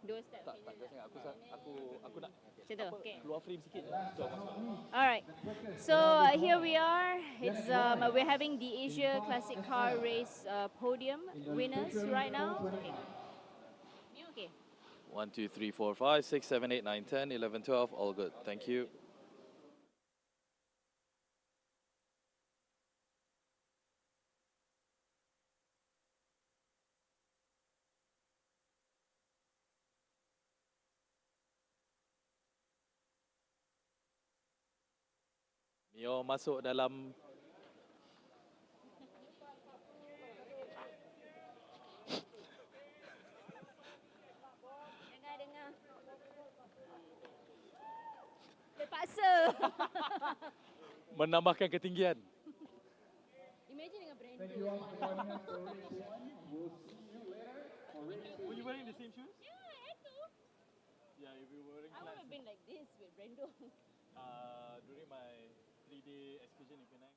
Dua step. Tak tak sangat. Aku nak Macam tu. Okay. keluar frame sikit. So masuk. Alright. So here we are. It's we're having the Asia Classic Car Race podium winners right now. Okay. You okay? 1, 2, 3, 4, 5, 6, 7, 8, 9, 10, 11, 12. All good. Thank you. Mio masuk dalam Dengar. Terpaksa. menambahkan ketinggian. Imagine dengan brand Thank you all for joining us for race 1. We'll see you later for race 2. Were you wearing the same shoes? Yeah, I had to. Yeah, if you were wearing I would have been like this with Brando. during my 3-day excursion in Penang.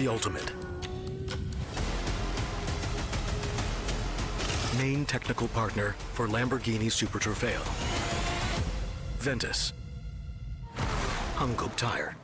the ultimate. Main technical partner for Lamborghini Super Trofeo. Ventus. Hankook Tire.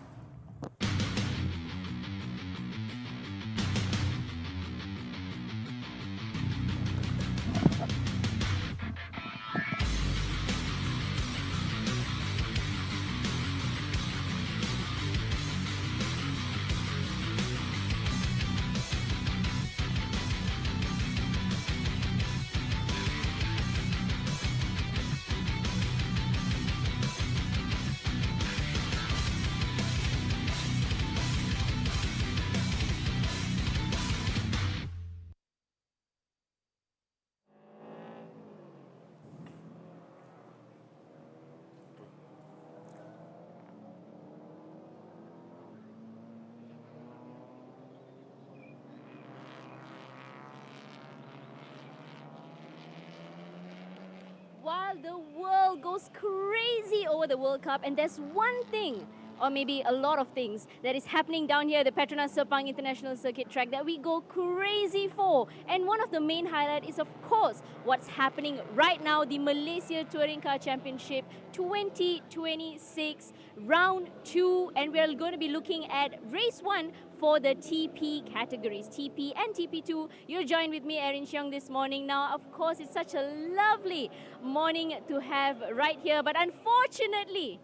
While the world goes crazy over the World Cup, and there's one thing, or maybe a lot of things, that is happening down here at the Petronas Sepang International Circuit track that we go crazy for. And one of the main highlights is, of course, what's happening right now, the Malaysia Touring Car Championship 2026 Round 2. And we're going to be looking at Race 1 for the TP categories, TP and TP2. You're joined with me, Erin Cheong, this morning. Now, of course, it's such a lovely morning to have right here, but unfortunately,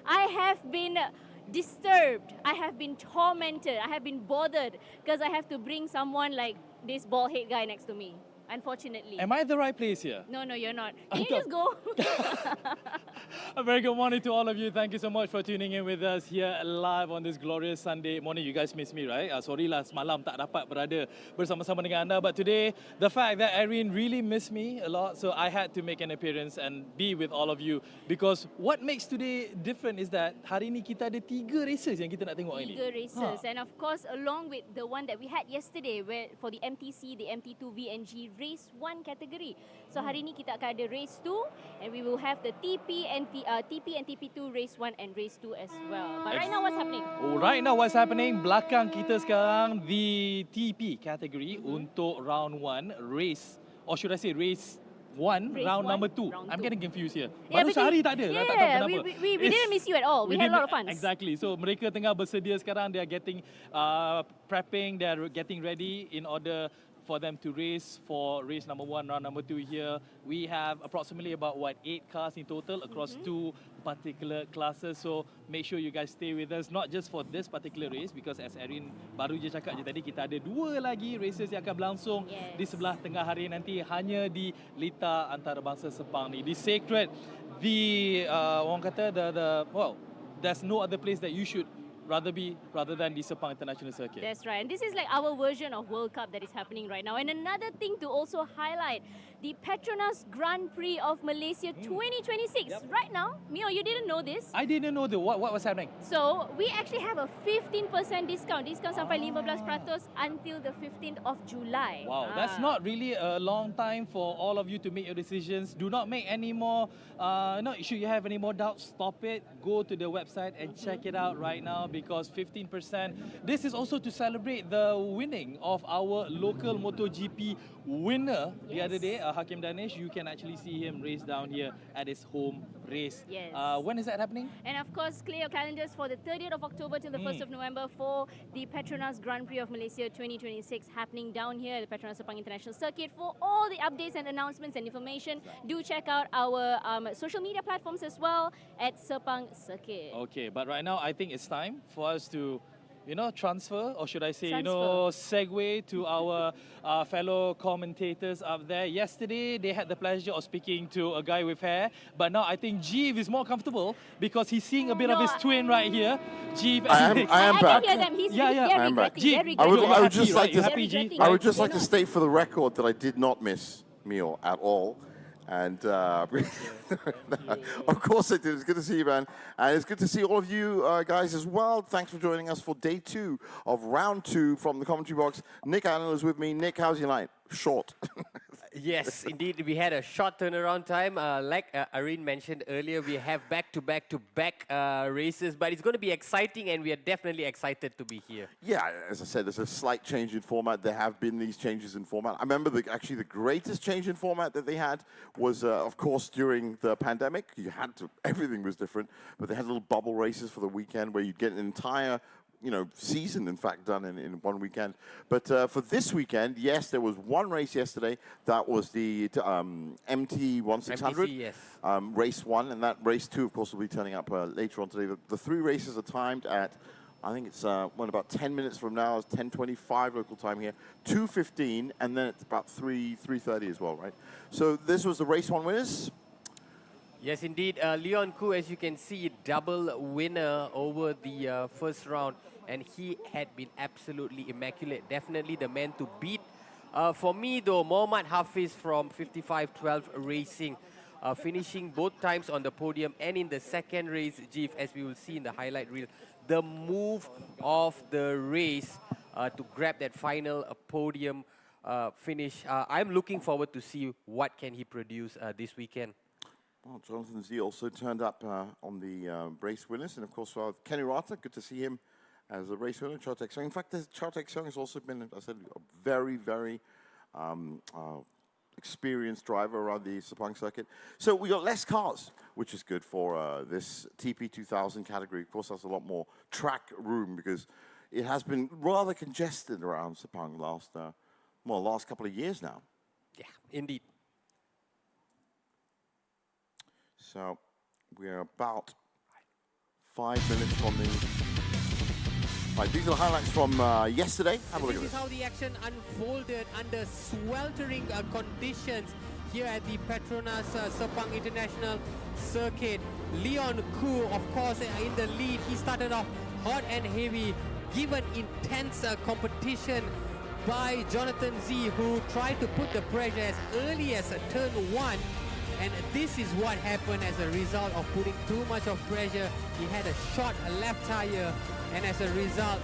I have been disturbed, I have been tormented, I have been bothered because I have to bring someone like this bald head guy next to me. Unfortunately. Am I at the right place here? No, you're not. Can you just go? A very good morning to all of you. Thank you so much for tuning in with us here live on this glorious Sunday morning. You guys miss me, right? Sorry lah, semalam tak dapat berada bersama-sama dengan anda. But today, the fact that Erin really missed me a lot, so I had to make an appearance and be with all of you. Because what makes today different is that hari ni kita ada 3 races yang kita nak tengok hari ni. 3 races. And of course, along with the one that we had yesterday, where for the MTC, the MT2 VNG Race 1 category. So hari ni kita akan ada Race 2, and we will have the TP and TP2 Race 1 and Race 2 as well. But right now, what's happening? Oh, right now what's happening? Belakang kita sekarang the TP category untuk round 1 race, or should I say race 1, Race round 1, number 2. round I'm 2. getting confused here. Yeah, Baru sehari tak ada. Tak tahu kenapa. We didn't miss you at all. We had a lot of fun. Exactly. So mereka tengah bersedia sekarang. They are getting prepping. They are getting ready in order for them to race for race number 1, round number 2 here. We have approximately about 8 cars in total across 2 particular classes. So make sure you guys stay with us, not just for this particular race, because as Erin baru je cakap je tadi, kita ada 2 lagi races yang akan berlangsung di sebelah tengah hari nanti, hanya di Lita Antarabangsa Sepang ni, di Sacred, orang kata well, there's no other place that you should rather than the Sepang International Circuit. That's right. And this is like our version of World Cup that is happening right now. And another thing to also highlight, the Petronas Grand Prix of Malaysia 2026. Yep. Right now, Mio, you didn't know this. I didn't know what was happening. So, we actually have a 15% discount. Discount sampai 15% until the 15th of July. Wow, that's not really a long time for all of you to make your decisions. Do not make any more, should you have any more doubts, stop it. Go to the website and check it out right now, because 15%. This is also to celebrate the winning of our local MotoGP winner the other day, Hakim Danish. You can actually see him race down here at his home race. Yes. When is that happening? And of course, clear your calendars for the 30th of October till the 1st of November for the Petronas Grand Prix of Malaysia 2026 happening down here at the Petronas Sepang International Circuit. For all the updates and announcements and information, do check out our social media platforms as well at Sepang Circuit. Okay, but right now I think it's time for us to transfer, or should I say, Transfer. segue to our fellow commentators up there. Yesterday, they had the pleasure of speaking to a guy with hair, but now I think Jeev is more comfortable because he's seeing a bit of his twin right here. Jeev, I am back. I can hear them. He's Yeah, they're I am back. regretting. Jeev, I would you're just happy, like right? to- You're happy, They're Jeev? I would just like to state for the record that I did not miss Mio at all. And of course I did. It's good to see you, man. And it's good to see all of you guys as well. Thanks for joining us for day 2 of round 2 from the commentary box. Nick Allen is with me. Nick, how's your night? Short. Yes, indeed. We had a short turnaround time. Like Areen mentioned earlier, we have back-to-back-to-back races, but it's going to be exciting, and we are definitely excited to be here. Yeah, as I said, there's a slight change in format. There have been these changes in format. I remember actually the greatest change in format that they had was, of course, during the pandemic. Everything was different, but they had little bubble races for the weekend where you'd get an entire season, in fact, done in one weekend. But for this weekend, yes, there was one race yesterday. That was the MT-1600. yes. Race 1, and that race 2, of course, will be turning up later on today. The 3 races are timed at, I think it's about 10 minutes from now. It's 10:25 local time here, 2:15, and then it's about 3:30 as well, right? So this was the race 1 winners. Yes, indeed. Leon Koo, as you can see, double winner over the first round, and he had been absolutely immaculate. Definitely the man to beat. For me, though, Mohammad Hafiz from 5512 Racing, finishing both times on the podium, and in the second race, Jeef, as we will see in the highlight reel, the move of the race to grab that final podium finish. I'm looking forward to see what can he produce this weekend. Well, Jonathan Z also turned up on the race winners, and of course, Kenny Rata, good to see him as a race winner. Chotek Song. In fact, Chotek Song has also been, I said, a very, very experienced driver around the Sepang circuit. So we got less cars, which is good for this TP2000 category. Of course, there's a lot more track room because it has been rather congested around Sepang last couple of years now. Yeah, indeed. So we're about 5 minutes from the... Right, these are the highlights from yesterday. Have a look at this. This is how the action unfolded under sweltering conditions here at the Petronas Sepang International Circuit. Leon Koo, of course, in the lead. He started off hot and heavy, given intense competition by Jonathan Z, who tried to put the pressure as early as turn 1. And this is what happened as a result of putting too much of pressure. He had a short left tire, and as a result,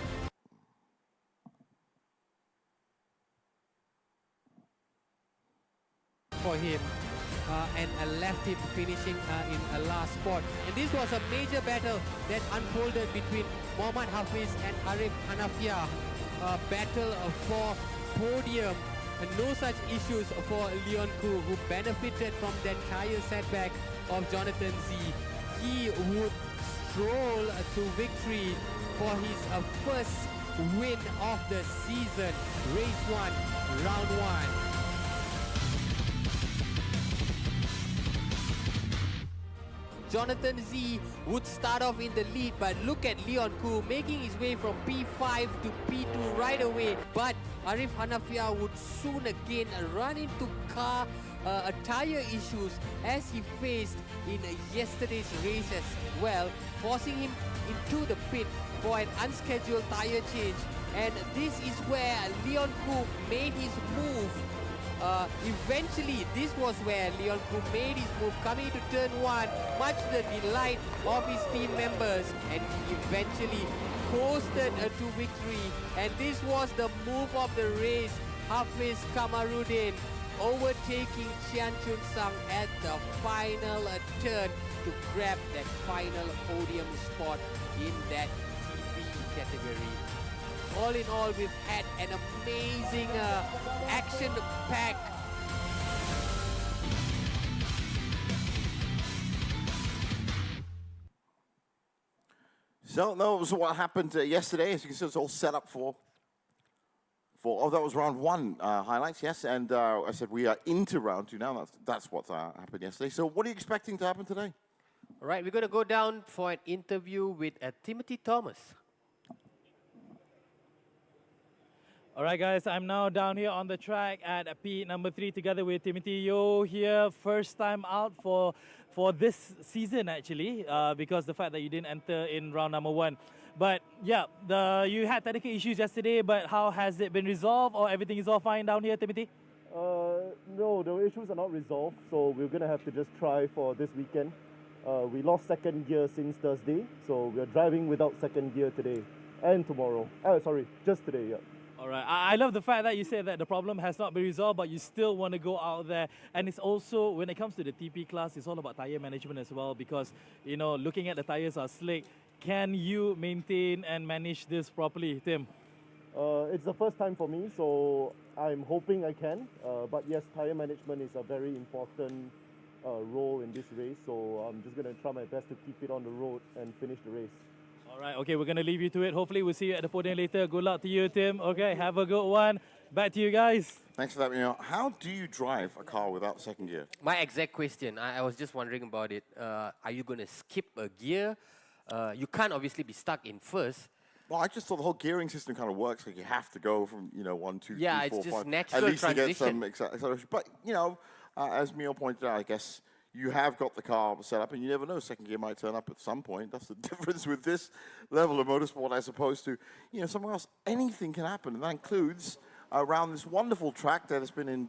for him, and left him finishing in a last spot. And this was a major battle that unfolded between Mohammad Hafiz and Arif Hanafia. A battle for podium. And no such issues for Leon Koo, who benefited from the entire setback of Jonathan Z. He would stroll to victory for his first win of the season. Race 1, round 1. Jonathan Z would start off in the lead, but look at Leon Koo making his way from P5 to P2 right away. But Arif Hanafia would soon again run into tire issues as he faced in yesterday's race as well, forcing him into the pit for an unscheduled tire change. And this is where Leon Koo made his move. Eventually, this was where Leon Koo made his move, coming to turn 1, much to the delight of his team members, and he eventually coasted to victory. And this was the move of the race. Hafiz Kamarudin overtaking Chian Chun Sang at the final turn to grab that final podium spot in that TP category. All in all, we've had an amazing action-packed So that was what happened yesterday. As you can see, it's all set up for oh, that was round 1 highlights, yes. And I said we are into round 2 now. That's what happened yesterday. So what are you expecting to happen today? All right, we're going to go down for an interview with Timothy Thomas. All right, guys, I'm now down here on the track at P number 3 together with Timothy Yo here. First time out for this season, actually, because the fact that you didn't enter in round number 1. But yeah, you had technical issues yesterday, but how has it been resolved, or everything is all fine down here, Timothy? No, the issues are not resolved, so we're going to have to just try for this weekend. We lost second gear since Thursday, so we're driving without second gear today and tomorrow. Sorry, just today, yeah. All right. I love the fact that you said that the problem has not been resolved, but you still want to go out there. And it's also, when it comes to the TP class, it's all about tire management as well, because, you know, looking at the tires are slick. Can you maintain and manage this properly, Tim? It's the first time for me, so I'm hoping I can. But yes, tire management is a very important role in this race, so I'm just going to try my best to keep it on the road and finish the race. All right, okay, we're going to leave you to it. Hopefully we'll see you at the podium later. Good luck to you, Tim. Okay, have a good one. Back to you guys. Thanks for that. You know, how do you drive a car without second gear? My exact question, I was just wondering about it. Are you going to skip a gear? You can't obviously be stuck in first. Well, I just thought the whole gearing system kind of works. Like you have to go from, you know, 1, 2, Yeah, 3, 4, it's just 5. natural at least transition. to get some acceleration. But, you know, as Mio pointed out, I guess you have got the car set up, and you never know, second gear might turn up at some point. That's the difference with this level of motorsport as opposed to, you know, somewhere else. Anything can happen, and that includes around this wonderful track that has been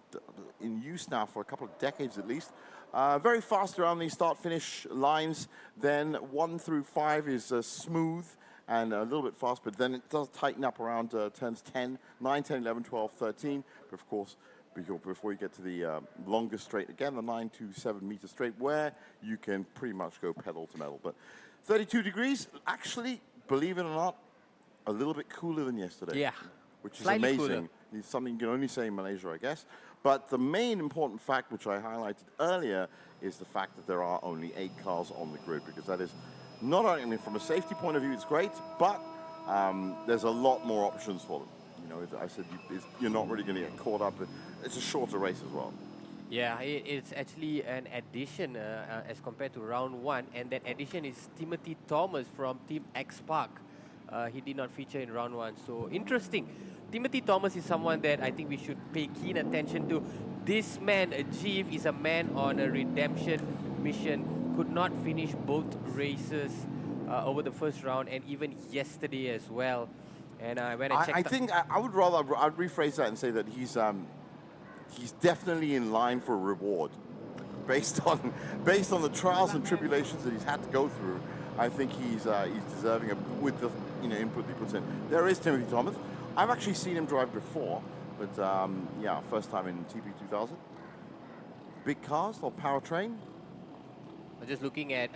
in use now for a couple of decades at least. Very fast around these start-finish lines. Then 1 through 5 is smooth and a little bit fast, but then it does tighten up around turns 10, 9, 10, 11, 12, 13. But of course, before you get to the longest straight, again, the 9 to 7 meter straight, where you can pretty much go pedal to metal. But 32 degrees, actually, believe it or not, a little bit cooler than yesterday. Yeah. Which is Slightly amazing. cooler. It's something you can only say in Malaysia, I guess. But the main important fact, which I highlighted earlier, is the fact that there are only 8 cars on the grid, because that is not only, I mean, from a safety point of view, it's great, but there's a lot more options for them. You know, I said you're not really going to get caught up. It's a shorter race as well. Yeah, it's actually an addition as compared to round 1, and that addition is Timothy Thomas from Team X Park. He did not feature in round 1, so interesting. Timothy Thomas is someone that I think we should pay keen attention to. This man, Ajib, is a man on a redemption mission. Could not finish both races over the first round, and even yesterday as well. And when I checked, I think I would rather I'd rephrase that and say that he's definitely in line for a reward, based on the trials and tribulations that he's had to go through. I think he's deserving of, with the input he puts in. There is Timothy Thomas. I've actually seen him drive before, but yeah, first time in TP2000. Big cars or powertrain. I'm just looking at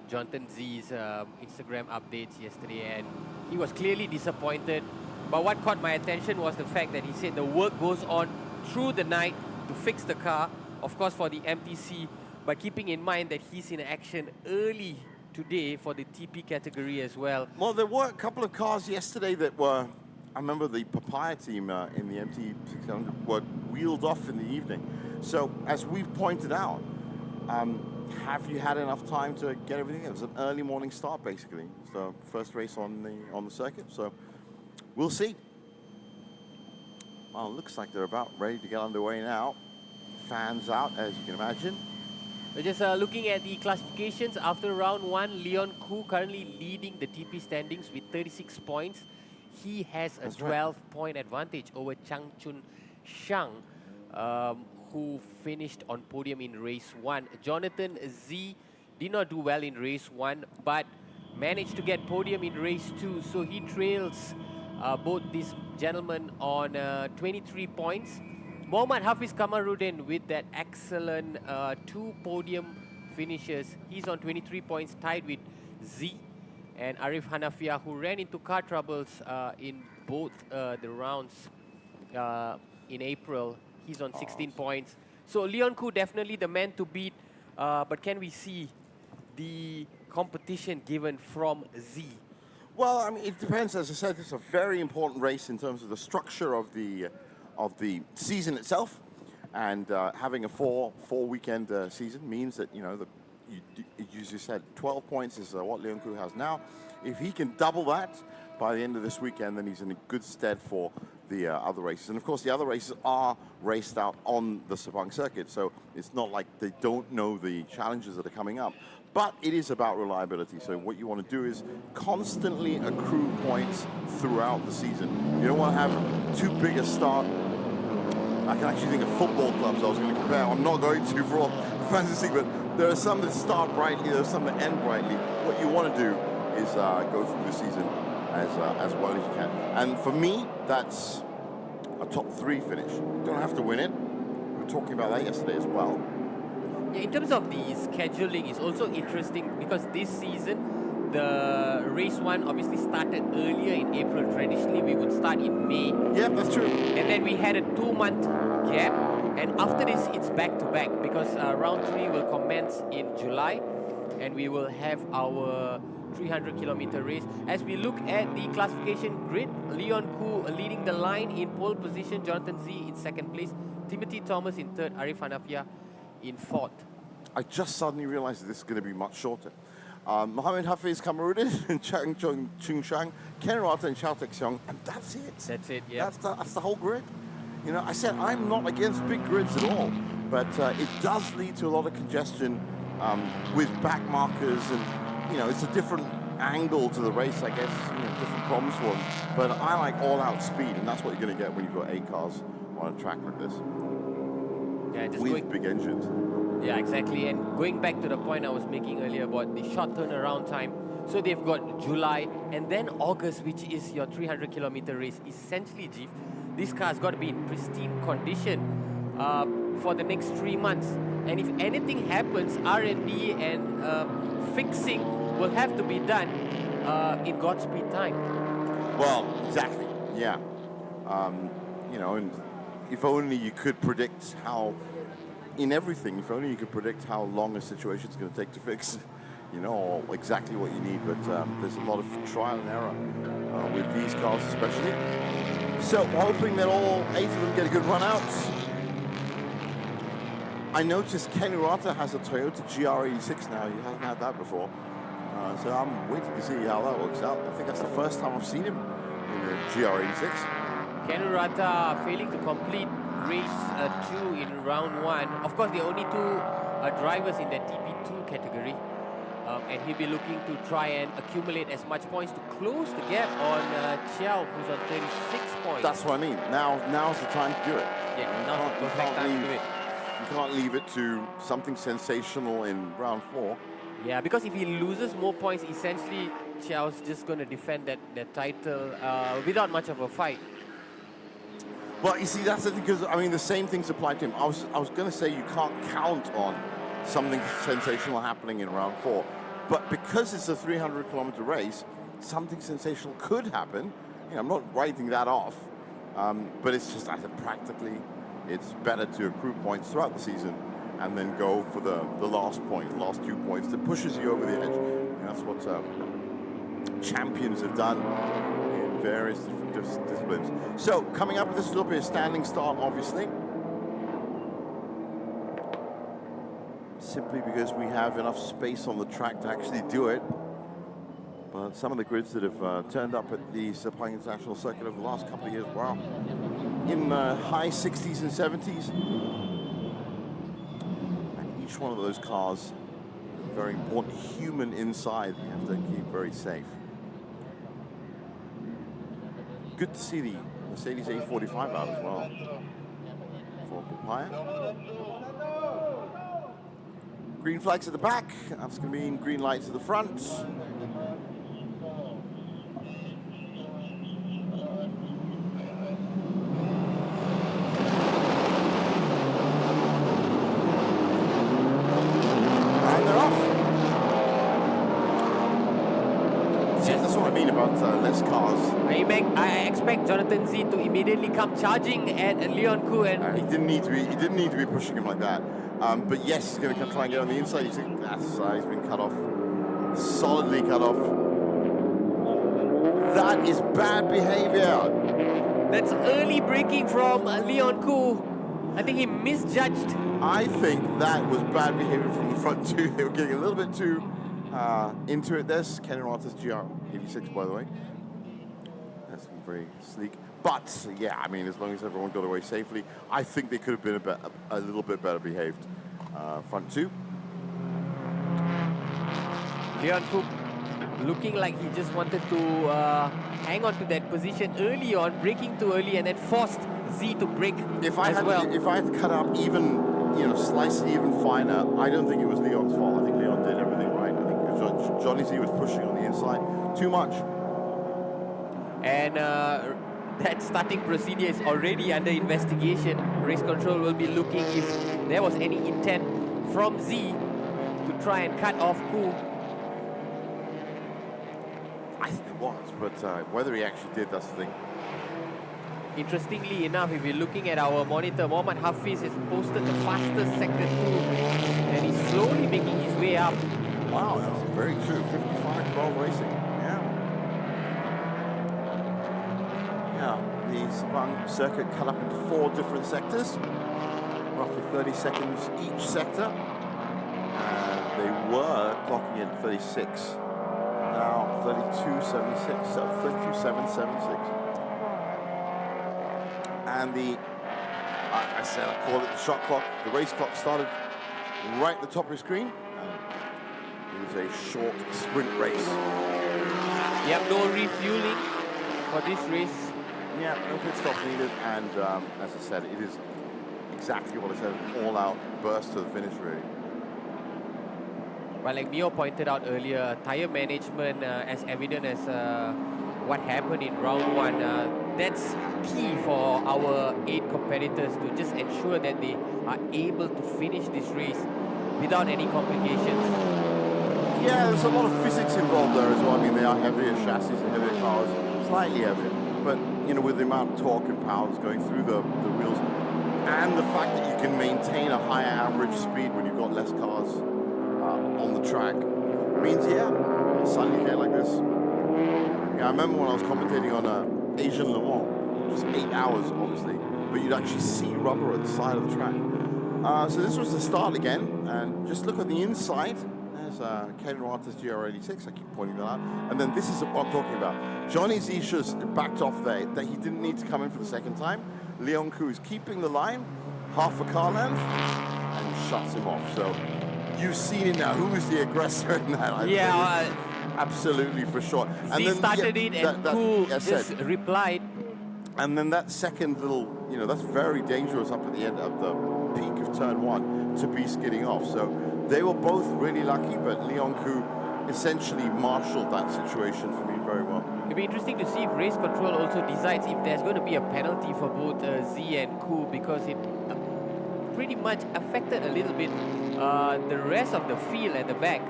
Jonathan Z's Instagram updates yesterday, and he was clearly disappointed. But what caught my attention was the fact that he said the work goes on through the night to fix the car, of course for the MTC, but keeping in mind that he's in action early today for the TP category as well. Well, there were a couple of cars yesterday that were, I remember the Papaya team in the MT600 were wheeled off in the evening. So, as we've pointed out, have you had enough time to get everything? It was an early morning start, basically. So, first race on the circuit. So, we'll see. Well, it looks like they're about ready to get underway now. Fans out, as you can imagine. We're just looking at the classifications after round 1. Leon Koo currently leading the TP standings with 36 points. He has a 12-point advantage over Chang Chun Shang, who finished on podium in race 1. Jonathan Z did not do well in race 1, but managed to get podium in race 2. So he trails both these gentlemen on 23 points. Mohammad Hafiz Kamarudin with that excellent 2 podium finishes. He's on 23 points, tied with Z. And Arif Hanafia, who ran into car troubles in both the rounds in April. He's on 16 points. So Leon Koo definitely the man to beat. But can we see the competition given from Z? Well, I mean, it depends. As I said, it's a very important race in terms of the structure of the season itself, and having a four weekend season means that, you know, you just said 12 points is what Leon Koo has now. If he can double that by the end of this weekend, then he's in a good stead for the other races. And of course, the other races are raced out on the Sepang circuit, so it's not like they don't know the challenges that are coming up. But it is about reliability. So what you want to do is constantly accrue points throughout the season. You don't want to have too big a start. I can actually think of football clubs I was going to compare. I'm not going to for all fantasy, but there are some that start brightly, there are some that end brightly. What you want to do is go through the season as well as you can. And for me, that's a top 3 finish. You don't have to win it. We were talking about that yesterday as well. Yeah, in terms of the scheduling, it's also interesting because this season, the race 1 obviously started earlier in April. Traditionally, we would start in May. Yeah, that's true. And then we had a 2-month gap. And after this, it's back-to-back because round 3 will commence in July. And we will have our 300-kilometer race. As we look at the classification grid, Leon Koo leading the line in pole position, Jonathan Z in 2nd place, Timothy Thomas in 3rd, Arif Hanafia in 4th. I just suddenly realized that this is going to be much shorter. Mohamed Hafiz Kamarudin and Chang Chung Shang, Ken Rata and Chao Tek Siong, and that's it. That's it, yeah. That's the whole grid. You know, I said I'm not against big grids at all, but it does lead to a lot of congestion with back markers, and you know, it's a different angle to the race, I guess. You know, different problems for them. But I like all-out speed, and that's what you're going to get when you've got 8 cars on a track like this. Yeah, just with going, big engines. yeah, exactly. And going back to the point I was making earlier about the short turnaround time. So they've got July and then August, which is your 300-kilometer race. Essentially, Jeef, this car's got to be in pristine condition for the next 3 months. And if anything happens, R&D and fixing will have to be done in Godspeed time. Well, exactly. Yeah. You know, and if only you could predict how, in everything, if only you could predict how long a situation's going to take to fix, you know, or exactly what you need. But there's a lot of trial and error with these cars especially. So hoping that all 8 of them get a good run out. I noticed Ken Urata has a Toyota GR86 now. He hasn't had that before. So I'm waiting to see how that works out. I think that's the first time I've seen him in the GR86. Ken Urata failing to complete race 2 in round 1. Of course, there are only 2 drivers in that TP2 category. And he'll be looking to try and accumulate as much points to close the gap on Chiao, who's on 36 points. That's what I mean. Now's the time to do it. Yeah, now's the perfect time to do it. You can't leave it to something sensational in round 4. Yeah, because if he loses more points, essentially Chiao's just going to defend that title without much of a fight. Well, you see, that's the thing, because, I mean, the same things apply to him. I was going to say you can't count on something sensational happening in round 4. But because it's a 300-kilometer race, something sensational could happen. You know, I'm not writing that off. But it's just, I think, practically, it's better to accrue points throughout the season and then go for the last point, the last 2 points that pushes you over the edge. And that's what champions have done in various different disciplines. So coming up, this will be a standing start, obviously. Simply because we have enough space on the track to actually do it. But some of the grids that have turned up at the Sepang International Circuit over the last couple of years, wow, in high 60s and 70s. And each one of those cars, a very important human inside that you have to keep very safe. Good to see the Mercedes A45 out as well for Papaya. Green flags at the back. That's going to mean green lights at the front. And they're off. See, that's what I mean about less cars. I expect Jonathan Z to immediately come charging at Leon Koo, and He didn't need to be pushing him like that. But yes, he's going to try and get on the inside. He's been cut off, solidly cut off. That is bad behavior. that's early braking from Leon Koo. I think he misjudged. I think that was bad behavior from the front two. They were getting a little bit too into it. There's Ken Rata's GR86, by the way. That's very sleek. But yeah, I mean, as long as everyone got away safely, I think they could have been a little bit better behaved. Front two. Leon Koo looking like he just wanted to hang on to that position early on, braking too early, and then forced Z to brake If I as had well. if I had cut up even, you know, slice it even finer, I don't think it was Leon's fault. I think Leon did everything right. I think it was Johnny Z was pushing on the inside too much. And that starting procedure is already under investigation. Race control will be looking if there was any intent from Z to try and cut off Ku. I think it was, but whether he actually did, that's the thing. Interestingly enough, if we're looking at our monitor, Mohammad Hafiz has posted the fastest sector 2, and he's slowly making his way up. Wow, that's very true. 55-12 racing. Yeah. Yeah, the Sepang circuit cut up into 4 different sectors, roughly 30 seconds each sector. And they were clocking in 36. Now 32.76, so 32.776. And I said I call it the shot clock. The race clock started right at the top of your screen. It was a short sprint race. Yep, no refueling for this race. Yeah, no pit stops needed. And as I said, it is exactly what I said, an all-out burst to the finish, really. Well, like Neo pointed out earlier, tire management, as evident as what happened in round 1, that's key for our 8 competitors to just ensure that they are able to finish this race without any complications. Yeah, there's a lot of physics involved there as well. I mean, they are heavier chassis and heavier cars, slightly heavier. But, you know, with the amount of torque and power that's going through the wheels, and the fact that you can maintain a higher average speed when you've got less cars on the track, means, yeah, a sunny day like this. Yeah, I remember when I was commentating on Asian Le Mans, just 8 hours, obviously, but you'd actually see rubber at the side of the track. So this was the start again, and just look on the inside. There's Ken Ruata's GR86, I keep pointing that out. And then this is what I'm talking about. Johnny Zisha's backed off there, that he didn't need to come in for the second time. Leon Ku is keeping the line, half a car length, and shuts him off. So you've seen it now. Who is the aggressor in that? Yeah, absolutely, for sure. Z started it, and Ku just replied. And then that second little, you know, that's very dangerous up at the end of the peak of turn 1 to be skidding off. So they were both really lucky, but Leon Ku essentially marshaled that situation for me very well. It'll be interesting to see if race control also decides if there's going to be a penalty for both Z and Ku, because it pretty much affected a little bit the rest of the field at the back.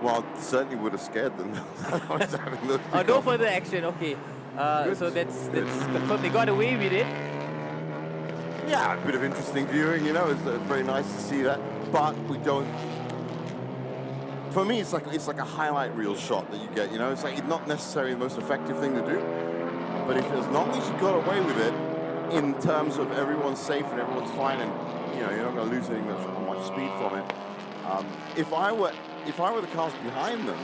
Well, it certainly would have scared them. No further action, okay. So that's confirmed. They got away with it. Yeah, a bit of interesting viewing, you know. It's very nice to see that. But we don't. For me, it's like a highlight reel shot that you get. You know, it's like not necessarily the most effective thing to do. But if as long as you got away with it, in terms of everyone's safe and everyone's fine, and you know you're not going to lose anything much speed from it. If I were the cars behind them,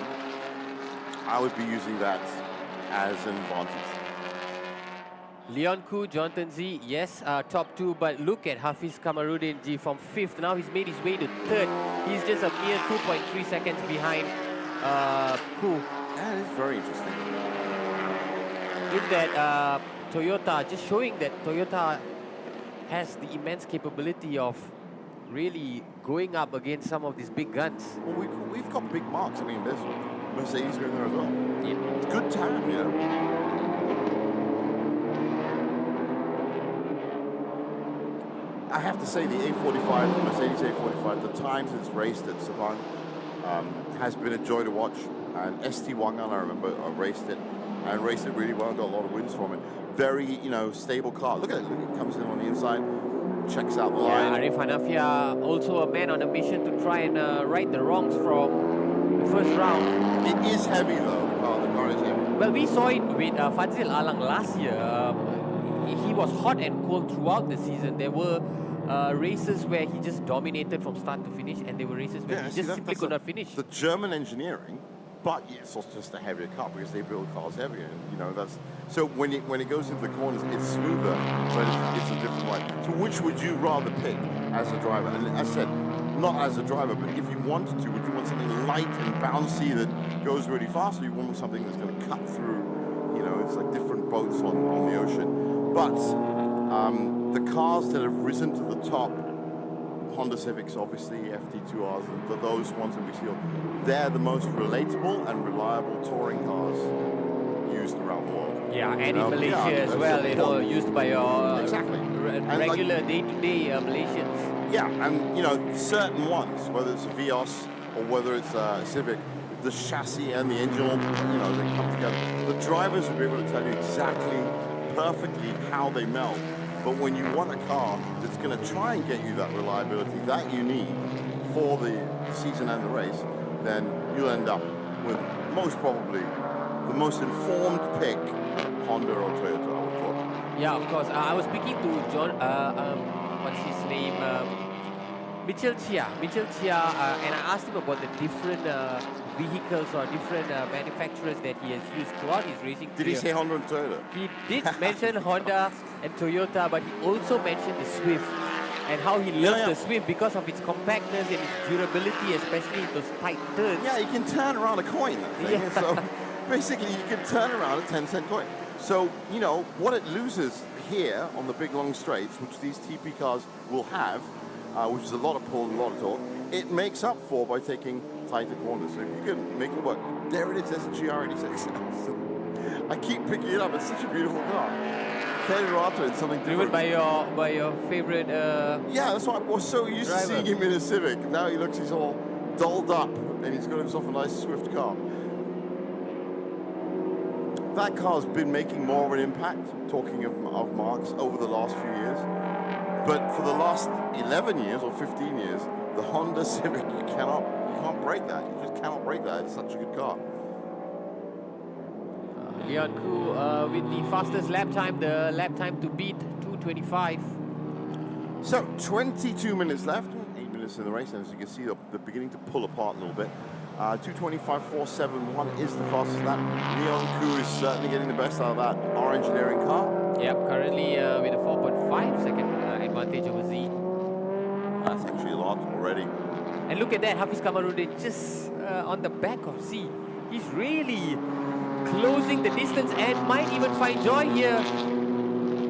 I would be using that as an advantage. Leon Ku, Jonathan Z, yes, top 2, but look at Hafiz Kamarudin G from 5th. Now he's made his way to 3rd. He's just a mere 2.3 seconds behind Ku. That is very interesting. Look at Toyota, just showing that Toyota has the immense capability of really going up against some of these big guns. Well, we've got big marks. I mean, there's Mercedes are in there as well. Yeah. Good time, you know. I have to say the A45, the Mercedes A45, the times it's raced at Sepang has been a joy to watch. And ST Wangan, I remember, raced it and raced it really well. Got a lot of wins from it. Very, you know, stable car. Look at it. Look, it comes in on the inside, checks out the line. Arif Hanafia, also a man on a mission to try and right the wrongs from the first round. It is heavy though. The car is heavy. Well, we saw it with Fadzil Alang last year. He was hot and cold throughout the season. There were races where he just dominated from start to finish, and there were races where he just simply could not finish. The German engineering, but it's also just a heavier car because they build cars heavier. And, you know, that's so when it goes into the corners, it's smoother, but it's a different way. So which would you rather pick as a driver? And as I said, not as a driver, but if you wanted to, would you want something light and bouncy that goes really fast, or you want something that's going to cut through? You know, it's like different boats on the ocean. But the cars that have risen to the top, Honda Civics, obviously, FT2Rs, those ones that we see, they're the most relatable and reliable touring cars. used around the world. Yeah, and You in know, Malaysia yeah, as that's well, you know, important. used by your Exactly. And like- regular day-to-day Malaysians. Yeah, and you know, certain ones, whether it's a Vios or whether it's a Civic, the chassis and the engine, you know, they come together. The drivers will be able to tell you exactly, perfectly how they melt. But when you want a car that's going to try and get you that reliability that you need for the season and the race, then you'll end up with most probably the most informed pick, Honda or Toyota, I would thought. Yeah, of course. I was speaking to John, what's his name? Mitchell Chia, and I asked him about the different vehicles or different manufacturers that he has used throughout his racing Did he career. say Honda and Toyota? He did mention Honda and Toyota, but he also mentioned the Swift and how he loves Yeah. the Swift because of its compactness and its durability, especially in those tight turns. Yeah, you can turn around a coin, that thing. Yeah. So basically, you can turn around a 10-cent coin. So, you know, what it loses here on the big long straights, which these TP cars will have, which is a lot of pull and a lot of torque, it makes up for by taking tighter corners. So if you can make it work, there it is, there's a GR86. I keep picking it up, it's such a beautiful car. Kelly in something Driven different. by your favorite. Yeah, that's why I was so used to driver. seeing him in a Civic. Now he's all dolled up and he's got himself a nice Swift car. That car's been making more of an impact, talking of marks, over the last few years. But for the last 11 years or 15 years, the Honda Civic, you can't break that. You just cannot break that. It's such a good car. Leon Koo with the fastest lap time, the lap time to beat 2:25. So 22 minutes left, 8 minutes in the race, and as you can see, they're beginning to pull apart a little bit. 2:25.471 is the fastest lap. Leon Koo is certainly getting the best out of that R Engineering car. Yep, currently with a 4.5 second advantage over Z. That's actually a lot already. And look at that, Hafiz Kamarudin just on the back of Z. He's really closing the distance and might even find joy here.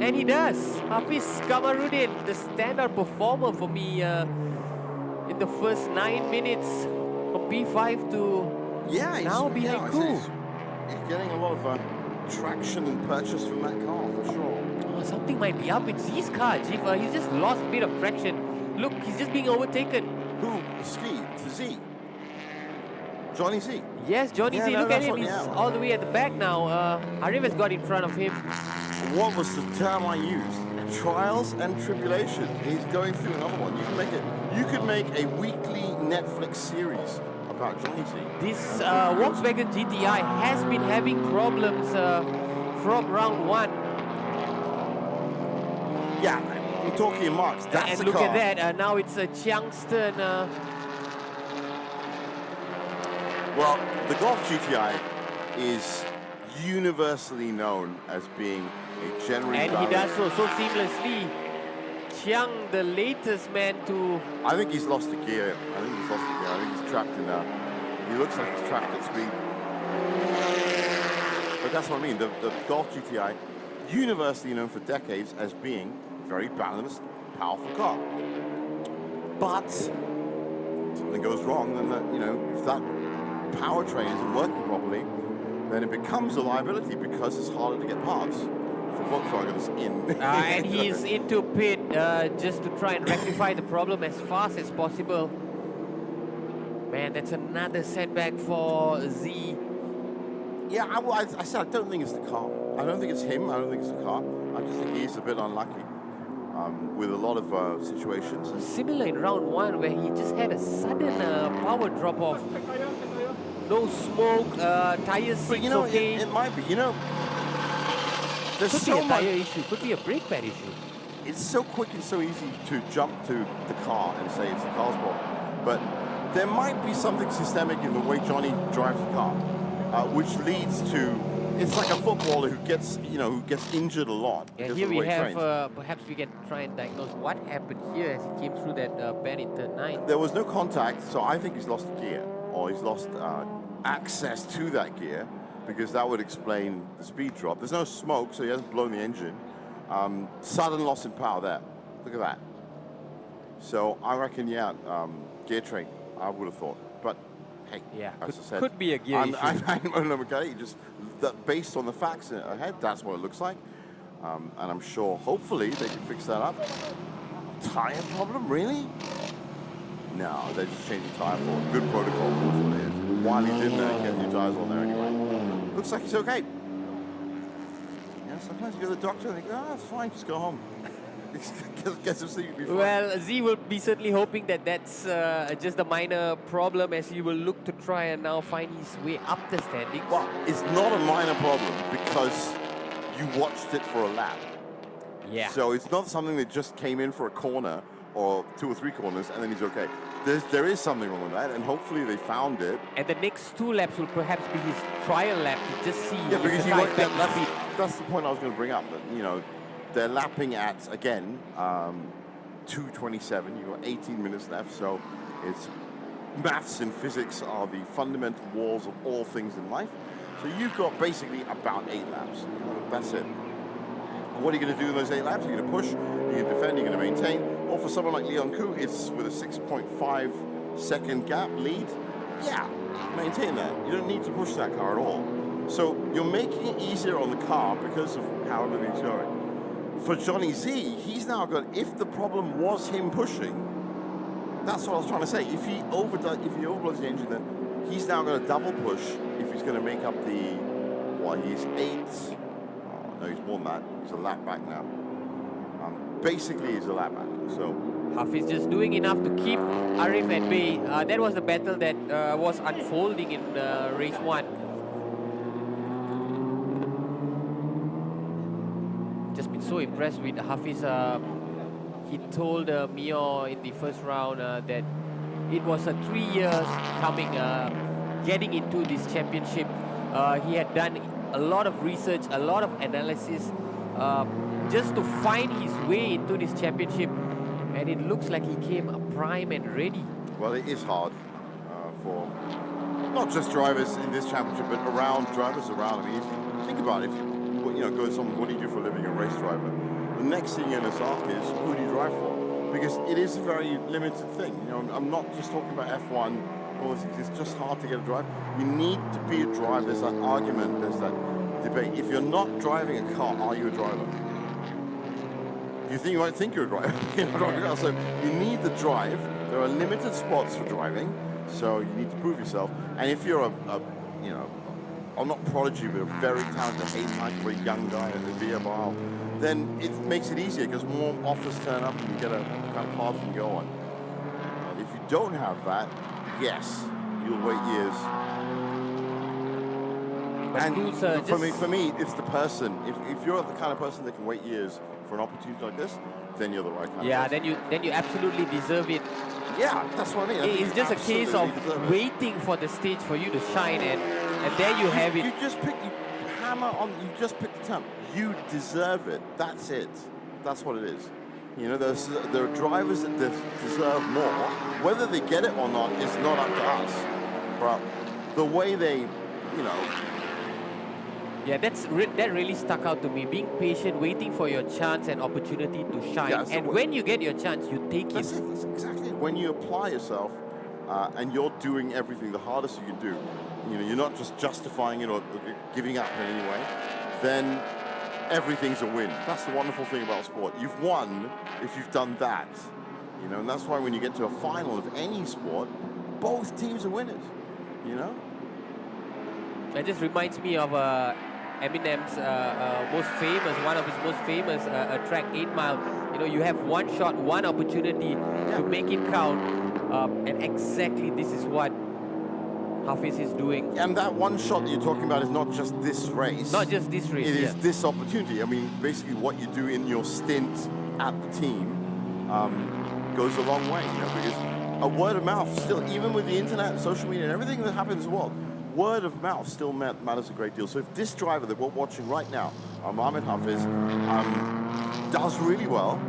And he does. Hafiz Kamarudin, the standout performer for me in the first 9 minutes from P5 to now behind Koo. He's getting a lot of traction and purchase from that car, for sure. Oh, something might be up with Z's car, Chief. He's just lost a bit of traction. Look, he's just being overtaken. Who? Z? Johnny Z? Yes, Johnny Z, look at him. He's all the way at the back now. Arif has got in front of him. What was the term I used? Trials and tribulation. He's going through another one. You could make a weekly Netflix series about Johnny Z. This Volkswagen GTI has been having problems from round 1. Yeah, I'm talking in marks. That's And the look car. at that. Now it's a Chiangston. Well, the Golf GTI is universally known as being a generally And he balanced. does so seamlessly. Chiang, the latest man to... I think he's lost a gear. I think he's trapped in that. He looks like he's trapped at speed. But that's what I mean. The Golf GTI, universally known for decades as being a very balanced, powerful car. But something goes wrong, then if that powertrain isn't working properly, then it becomes a liability because it's harder to get parts for Volkswagen's in. and he's into pit just to try and rectify the problem as fast as possible. Man, that's another setback for Z. Yeah, I said I don't think it's the car. I don't think it's him. I don't think it's the car. I just think he's a bit unlucky with a lot of situations. Similar in round 1 where he just had a sudden power drop off. No smoke, tires seems But okay. it might be. There's Could so be a much. tire issue, could be a brake pad issue. It's so quick and so easy to jump to the car and say it's the car's fault. But there might be something systemic in the way Johnny drives the car, which leads to, it's like a footballer who gets injured a lot. Yeah, because here of the we way he have, trains. perhaps we can try and diagnose what happened here as he came through that bend in turn 9. There was no contact, so I think he's lost a gear, or he's lost access to that gear, because that would explain the speed drop. There's no smoke, so he hasn't blown the engine. Sudden loss in power there. Look at that. So I reckon, gear train, I would have thought. But hey, Yeah, as I said, could be a gear issue. I'm a mechanic. Just based on the facts ahead, that's what it looks like. And I'm sure, hopefully, they can fix that up. Tire problem, really? No, they're just changing tire for a good protocol. That's what it is. While he's in there, getting new tires on there anyway. Looks like he's okay. Yeah, sometimes you go to the doctor and they go, it's fine, just go home. Get some sleep, you'll be fine. Well, Z will be certainly hoping that that's just a minor problem as he will look to try and now find his way up the standings. Well, it's not a minor problem because you watched it for a lap. Yeah. So it's not something that just came in for a corner or 2 or 3 corners and then he's okay. There is something wrong with that, and hopefully they found it. And the next 2 laps will perhaps be his trial lap to just see Yeah, if because the you car want is back to speed. that's the point I was going to bring up. That, you know, they're lapping at, again, 2:27. You've got 18 minutes left, so it's maths and physics are the fundamental walls of all things in life. So you've got basically about 8 laps. That's it. What are you going to do in those 8 laps? You're going to push, you're going to defend, you're going to maintain. Or for someone like Leon Koo, it's with a 6.5 second gap lead. Yeah, maintain that. You don't need to push that car at all. So you're making it easier on the car because of how everything's going. For Johnny Z, he's now got, if the problem was him pushing, that's what I was trying to say. If he overblows the engine, then he's now going to double push if he's going to make up the, he's 8. No, he's more than that. He's a lap back now. Basically, he's a lap back. So Hafiz just doing enough to keep Arif at bay. That was the battle that was unfolding in race 1. Just been so impressed with Hafiz. He told Mio in the first round that it was 3 years coming, getting into this championship. He had done a lot of research, a lot of analysis, just to find his way into this championship, and it looks like he came prime and ready. well, it is hard for not just drivers in this championship, but drivers around. I mean, if you think about it, if you go to someone, what do you do for a living, a race driver? The next thing you're going to ask is, who do you drive for? Because it is a very limited thing. You know, I'm not just talking about F1. It's just hard to get a drive. You need to be a driver. There's that argument, there's that debate. If you're not driving a car, are you a driver? You might think you're a driver. You're not driving a car. So you need the drive. There are limited spots for driving, so you need to prove yourself. And if you're I'm not prodigy, but a very talented 8-time, very young guy in the VIA Bar, then it makes it easier because more offers turn up and you get a kind of path you go on. If you don't have that, yes, you'll wait years. But And for me, it's the person. If you're the kind of person that can wait years for an opportunity like this, then you're the right kind of person. then you absolutely deserve it. Yeah, that's what I mean. It's just a case of waiting for the stage for you to shine, and there you have it. You just pick the term. You deserve it. That's it. That's what it is. You know, there are drivers that deserve more. Whether they get it or not is not up to us. But the way they, Yeah, that really stuck out to me. Being patient, waiting for your chance and opportunity to shine. Yeah, so and when you get your chance, you take it. That's exactly it. When you apply yourself and you're doing everything the hardest you can do, you're not just justifying it or giving up in any way, then everything's a win. That's the wonderful thing about sport. You've won if you've done that. And that's why when you get to a final of any sport, both teams are winners. It just reminds me of Eminem's one of his most famous track, 8 Mile. You have one shot, one opportunity to make it count, and exactly this is what Hafiz is doing. And that one shot that you're talking about is not just this race. Not just this race. It is this opportunity. I mean, basically what you do in your stint at the team goes a long way, because a word of mouth still, even with the internet, social media, and everything that happens in the world, word of mouth still matters a great deal. So if this driver that we're watching right now, Mohamed Hafiz, does really well,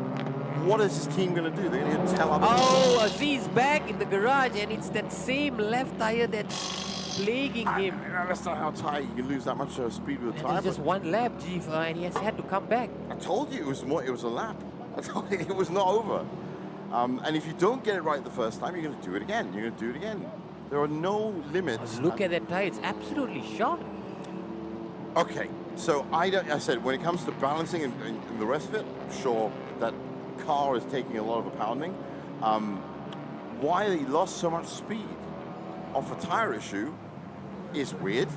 what is his team going to do? They're going to tell other people. Aziz's back in the garage, and it's that same left tire that's plaguing him. That's not how tight you can lose that much speed with a tire. It's just one lap, Jeef, and he has had to come back. I told you it was a lap. I told you it was not over. And if you don't get it right the first time, you're going to do it again. You're going to do it again. There are no limits. Look at that tire, it's absolutely shot. Okay, so I said when it comes to balancing and the rest of it, sure, that car is taking a lot of a pounding. Why he lost so much speed off a tire issue is weird.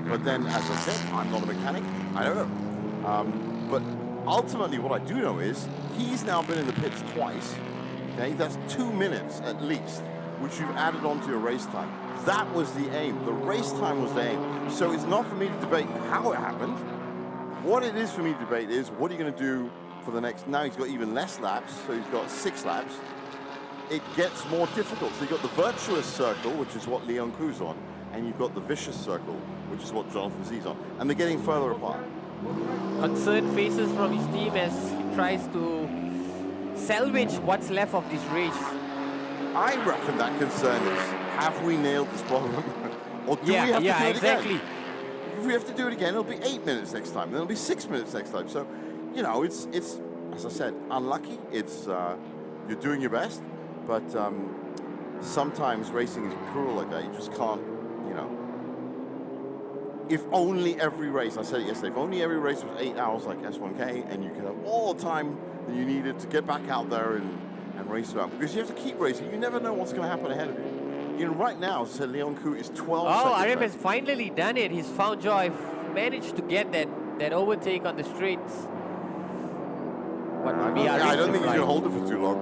But then, as I said, I'm not a mechanic. I don't know. But ultimately, what I do know is he's now been in the pits twice. Okay, that's 2 minutes at least, which you've added on to your race time. That was the aim. The race time was the aim. So it's not for me to debate how it happened. What it is for me to debate is what are you going to do for the next. Now he's got even less laps, so he's got 6 laps. It gets more difficult. So you've got the virtuous circle, which is what Leon Ku's on, and you've got the vicious circle, which is what Jonathan Z's on. And they're getting further apart. Concerned faces from his team as he tries to salvage what's left of this race. I reckon that concern is, have we nailed this problem? Or do we have to do it exactly. again? If we have to do it again, it'll be 8 minutes next time. Then it'll be 6 minutes next time. So, you know, it's as I said, unlucky. It's you're doing your best, but sometimes racing is cruel like that. You just can't, you know. If only every race, I said it yesterday, if only every race was 8 hours like S1K, and you could have all the time that you needed to get back out there and race around, because you have to keep racing. You never know what's going to happen ahead of you. You know, right now, so Leon Ku is 12 seconds. Oh, Arif has finally done it. He's found joy. Managed to get that overtake on the straights. What would be I don't think he's going to reply? hold it for too long.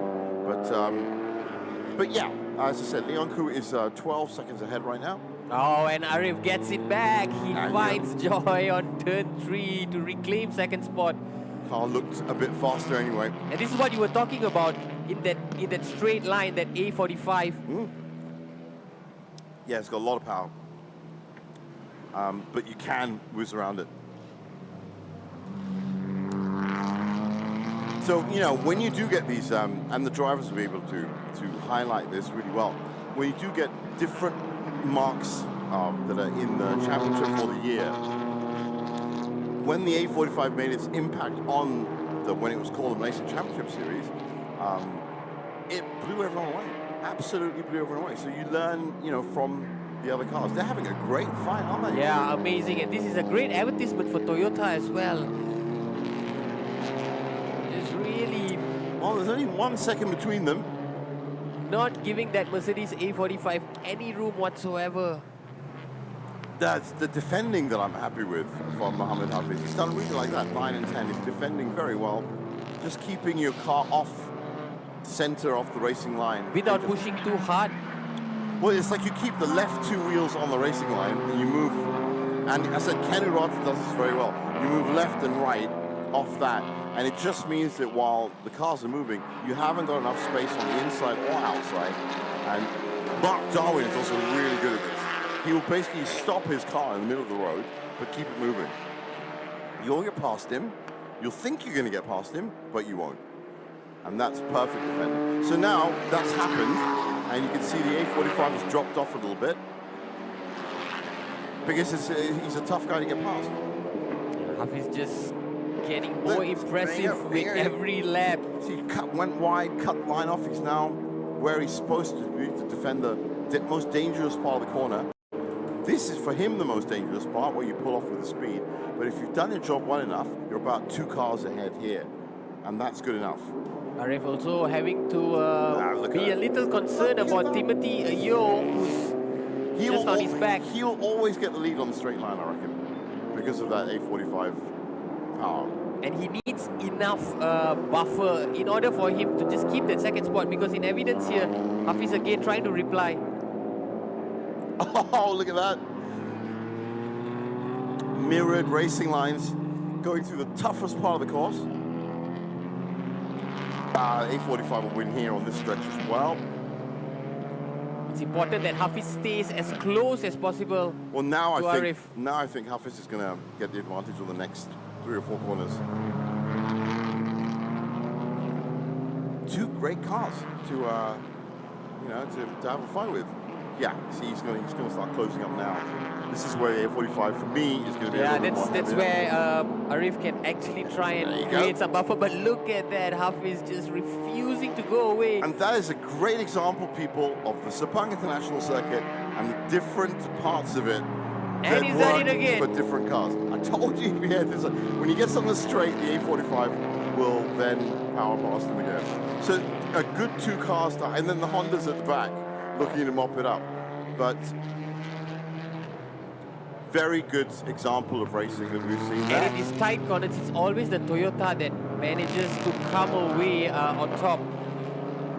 But yeah, as I said, Leon Ku is 12 seconds ahead right now. Oh, and Arif gets it back. He finds joy on turn 3 to reclaim second spot. Car looked a bit faster anyway. And this is what you were talking about in that straight line, that A45. Yeah, it's got a lot of power. But you can whiz around it. So, you know, when you do get these, and the drivers will be able to highlight this really well, when you do get different marks that are in the championship for the year, when the A45 made its impact on when it was called the Malaysia Championship Series, it blew everyone away. Absolutely blew everyone away. So you learn, you know, from the other cars. They're having a great fight, aren't they? Yeah, amazing. And this is a great advertisement for Toyota as well. It's really... Well, there's only 1 second between them. Not giving that Mercedes A45 any room whatsoever. That's the defending that I'm happy with from Mohammed Hafiz. He's done really like that, 9 and 10. He's defending very well. Just keeping your car off center, off the racing line. Without pushing too hard. Well, it's like you keep the left 2 wheels on the racing line and you move, and I said Ken Urata does this very well. You move left and right off that, and it just means that while the cars are moving, you haven't got enough space on the inside or outside. And Mark Darwin is also really good at this. He will basically stop his car in the middle of the road, but keep it moving. You'll get past him, you'll think you're going to get past him, but you won't. And that's perfect defending. So now that's happened, and you can see the A45 has dropped off a little bit because he's a tough guy to get past. Hafiz just getting more impressive with every lap. See, he went wide, cut line off. He's now where he's supposed to be to defend the most dangerous part of the corner. This is for him the most dangerous part, where you pull off with the speed. But if you've done your job well enough, you're about 2 cars ahead here, and that's good enough. Arif also having to be a little concerned about Timothy Ayo, who's just on his back. He'll always get the lead on the straight line, I reckon, because of that A45 power. And he needs enough buffer in order for him to just keep that second spot, because in evidence here, Hafiz again trying to reply. Oh, look at that. Mirrored racing lines going through the toughest part of the course. A45 will win here on this stretch as well. It's important that Hafiz stays as close as possible. Well, now Arif. I think Hafiz is going to get the advantage on the next 3 or 4 corners. 2 great cars to you know, to have a fight with. Yeah, see, he's going to start closing up now. This is where the A45 for me is going to be. Yeah, that's where Arif can actually try and create some buffer. But look at that, Hafiz just refusing to go away. And that is a great example, people, of the Sepang International Circuit and the different parts of it And that he's done it work again. for different cars. I told you, yeah, when you get something straight, the A45 will then power past them again. So a good 2 cars, and then the Hondas at the back looking to mop it up. But very good example of racing that we've seen there. And in these tight corners, it's always the Toyota that manages to come away on top.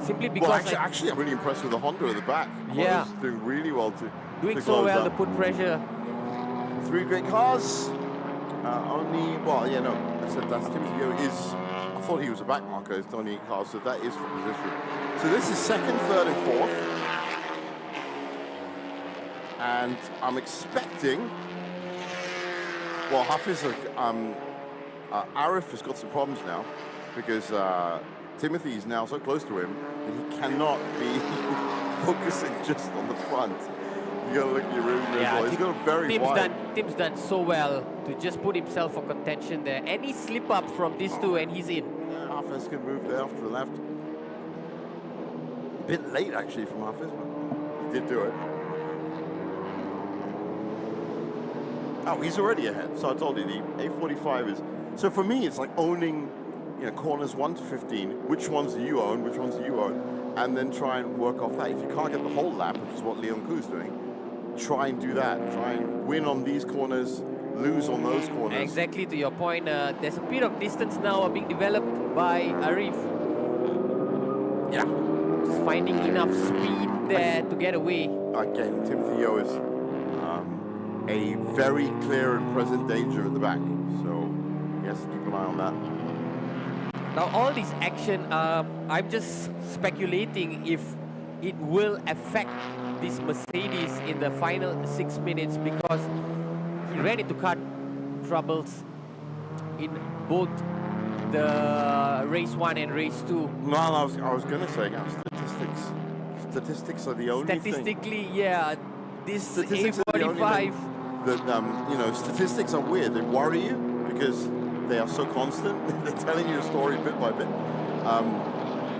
Simply because Well, actually, I'm really impressed with the Honda at the back. Yeah. Honda's doing really well doing to so close well up. to put pressure. 3 great cars. Only, well, yeah, no, I said that's Timothy Yeo is, I thought he was a back marker, it's only 8 cars, so that is for position. So this is 2nd, 3rd, and 4th. And I'm expecting, well, Hafiz, Arif has got some problems now because Timothy is now so close to him that he cannot be focusing just on the front. You gotta look at your rear well. He's got a very wide. Tim's done so well to just put himself for contention there. Any slip up from these two and he's in. Hafiz can move there off to the left. A bit late actually from Hafiz, but he did do it. Oh, he's already ahead. So I told you the A45 is. So for me, it's like owning, corners 1 to 15. Which ones do you own? Which ones do you own? And then try and work off that. If you can't get the whole lap, which is what Leon Ku's doing, try and do that. Try and win on these corners, lose on those corners. Exactly to your point. There's a bit of distance now being developed by Arif. Yeah. Just finding enough speed there to get away. Again, Timothy Yeo is a very clear and present danger at the back. So, yes, keep an eye on that. Now, all this action, I'm just speculating if it will affect this Mercedes in the final 6 minutes because he ran into car troubles in both the race 1 and race 2. No, I was going to say, statistics. Statistics are the only thing. Statistically, yeah, this Statistics are the only A45. thing that, statistics are weird. They worry you because they are so constant. They're telling you a story bit by bit.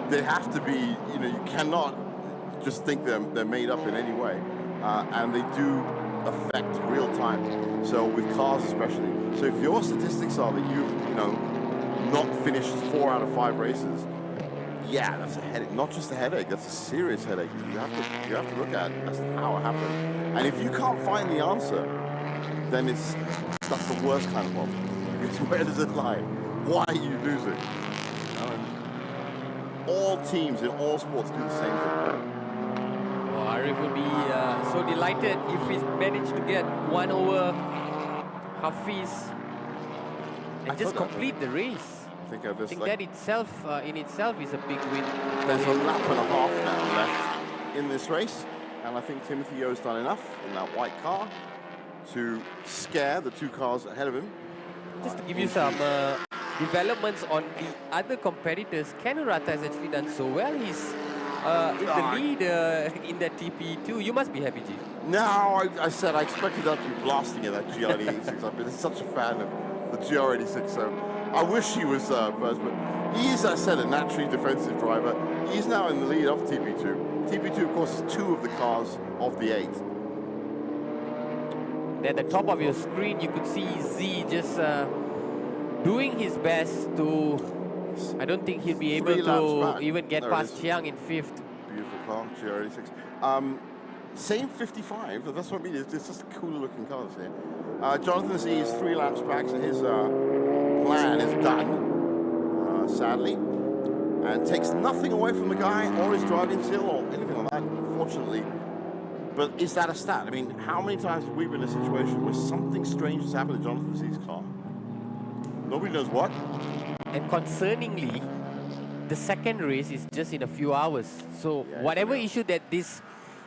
They have to be, you cannot just think they're made up in any way. And they do affect real time. So with cars especially. So if your statistics are that you've, not finished 4 out of 5 races, yeah, that's a headache. Not just a headache, that's a serious headache. You have to look at it as to how it happened. And if you can't find the answer, then that's the worst kind of problem. Because where does it lie? Why are you losing? All teams in all sports do the same thing. Oh, Arif would be so delighted if he's managed to get 1 over Hafiz and just complete the race. I think that itself, in itself, is a big win. There's a lap and a half now left in this race, and I think Timothy Yeo's done enough in that white car to scare the 2 cars ahead of him. Just to give you some developments on the other competitors, Kanurata has actually done so well. He's in the lead in that TP2. You must be happy, G. No, I said I expected that to be blasting at that GR86. I've been such a fan of the GR86, so I wish he was first, but he's, I said, a naturally defensive driver. He's now in the lead of TP2. TP2, of course, is 2 of the cars of the 8. At the top of your screen, you could see Z just doing his best to... I don't think he'll be able to even get past Chiang in 5th. Beautiful car, GR86. Same 55, that's what I mean, it's just cooler looking cars here. Jonathan Z is 3 laps back, so his plan is done, sadly. And takes nothing away from the guy or his driving skill or anything like that, unfortunately. But is that a stat? I mean, how many times have we been in a situation where something strange has happened to Jonathan Z's car? Nobody knows what. And concerningly, the second race is just in a few hours. So whatever issue that this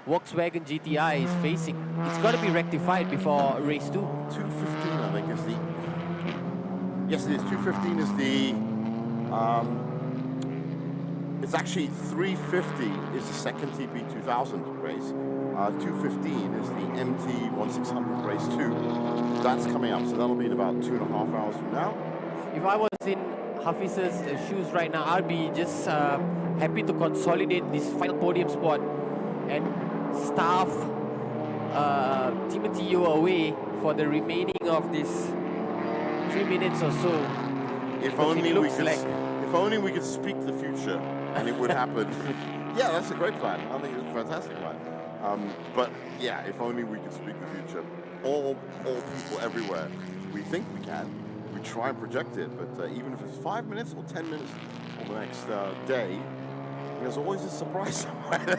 Volkswagen GTI is facing, it's got to be rectified before race 2. 2:15, I think, is the... Yes, it is. 2:15 is the... It's actually 3:50 is the second TP2000 race. 2:15 is the MT1600 race 2. That's coming up, so that'll be in about 2.5 hours from now. If I was in Hafiz's shoes right now, I'd be just happy to consolidate this final podium spot and starve Timothy Yeo away for the remaining of this 3 minutes or so. If Because only it we looks could, like if only we could speak the future and it would happen. Yeah, that's a great plan. I think it's a fantastic plan. But yeah, if only we could speak the future. All people everywhere, we think we can. We try and project it, but even if it's 5 minutes or 10 minutes on the next day, there's always a surprise somewhere.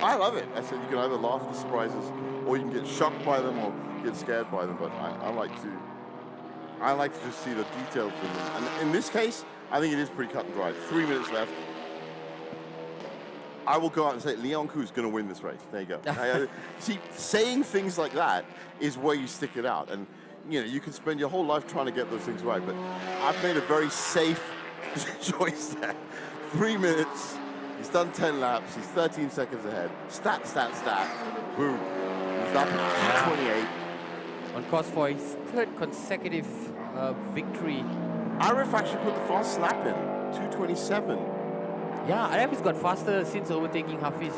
I love it. I said you can either laugh at the surprises or you can get shocked by them or get scared by them. But I like to just see the details in them. And in this case, I think it is pretty cut and dried. 3 minutes left. I will go out and say Leon Ku's going to win this race. There you go. See, saying things like that is where you stick it out. And you know, you can spend your whole life trying to get those things right. But I've made a very safe choice there. 3 minutes. He's done 10 laps. He's 13 seconds ahead. Stat. Boom. He's up at 2:28. on course for his third consecutive victory. Arif actually put the fast lap in. 2:27. Yeah, Arif has got faster since overtaking Hafiz.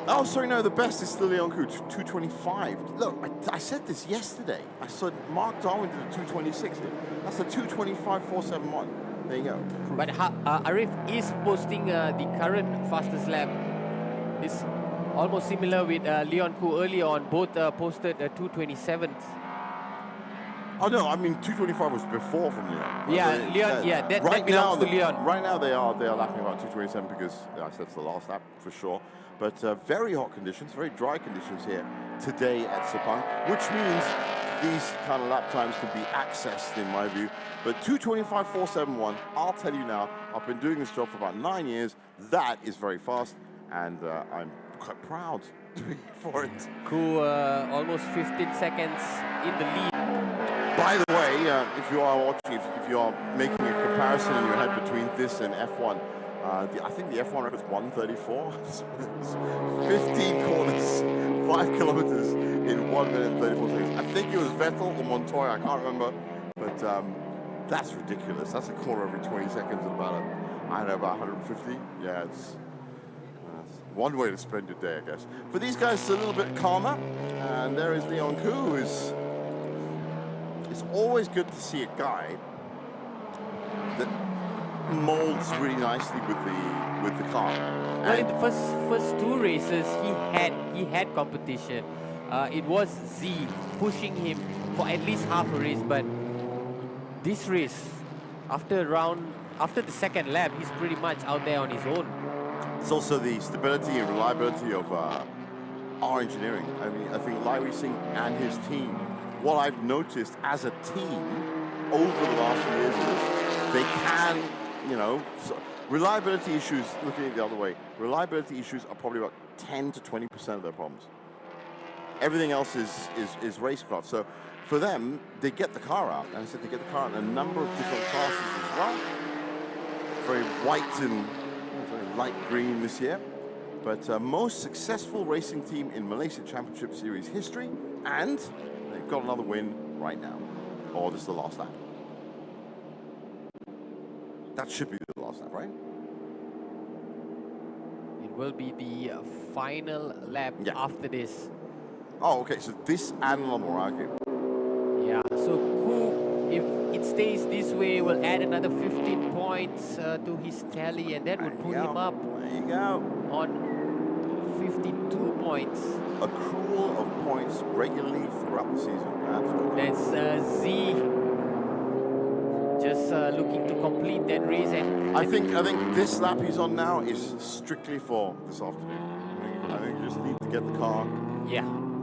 Oh, sorry, no, the best is still Leon Ku, 2:25. Look, I said this yesterday. I said Mark Darwin did a 2:26. That's a 2:25.471. There you go. But Arif is posting the current fastest lap. It's almost similar with Leon Ku earlier on. Both posted 2:27s. Oh no, I mean 2:25 was before from Leon. Yeah, Leon. Yeah, that belongs to Leon. Right now they are lapping about 2:27 because I said it's the last lap for sure. But very hot conditions, very dry conditions here today at Sepang, which means these kind of lap times can be accessed in my view. But 2:25.471, I'll tell you now, I've been doing this job for about 9 years. That is very fast, and I'm quite proud for it. Ku almost 15 seconds in the lead. By the way, if you are watching, if you are making a comparison in your head between this and F1, I think the F1 record is 1:34. 15 corners, 5 kilometers in 1 minute and 34 seconds. I think it was Vettel or Montoya, I can't remember, but that's ridiculous. That's a corner every 20 seconds at about, I don't know, about 150. Yeah, it's one way to spend your day, I guess. For these guys, it's a little bit calmer, and there is Leon Ku, who's... It's always good to see a guy that molds really nicely with the car. Well, in the first two races, he had competition. It was Z pushing him for at least half a race, but this race, after the second lap, he's pretty much out there on his own. It's also the stability and reliability of our engineering. I mean, I think Lai Singh and his team, what I've noticed as a team over the last few years is they can, you know, reliability issues, looking at it the other way, reliability issues are probably about 10 to 20% of their problems. Everything else is racecraft. So for them, they get the car out. And I said they get the car out in a number of different classes as well. Very white and very light green this year. But most successful racing team in Malaysia Championship Series history. And they've got another win right now. Or this is the last lap. That should be the last lap, right? It will be the final lap after this. Oh, okay, so this and Lamborghini. Yeah, so Ku, if it stays this way, will add another 15 points to his tally, and that would put him up There you go. on 52 points. Accrual of points regularly throughout the season. Absolutely. That's Z just looking to complete that race. And I think this lap he's on now is strictly for this afternoon. I think you just need to get the car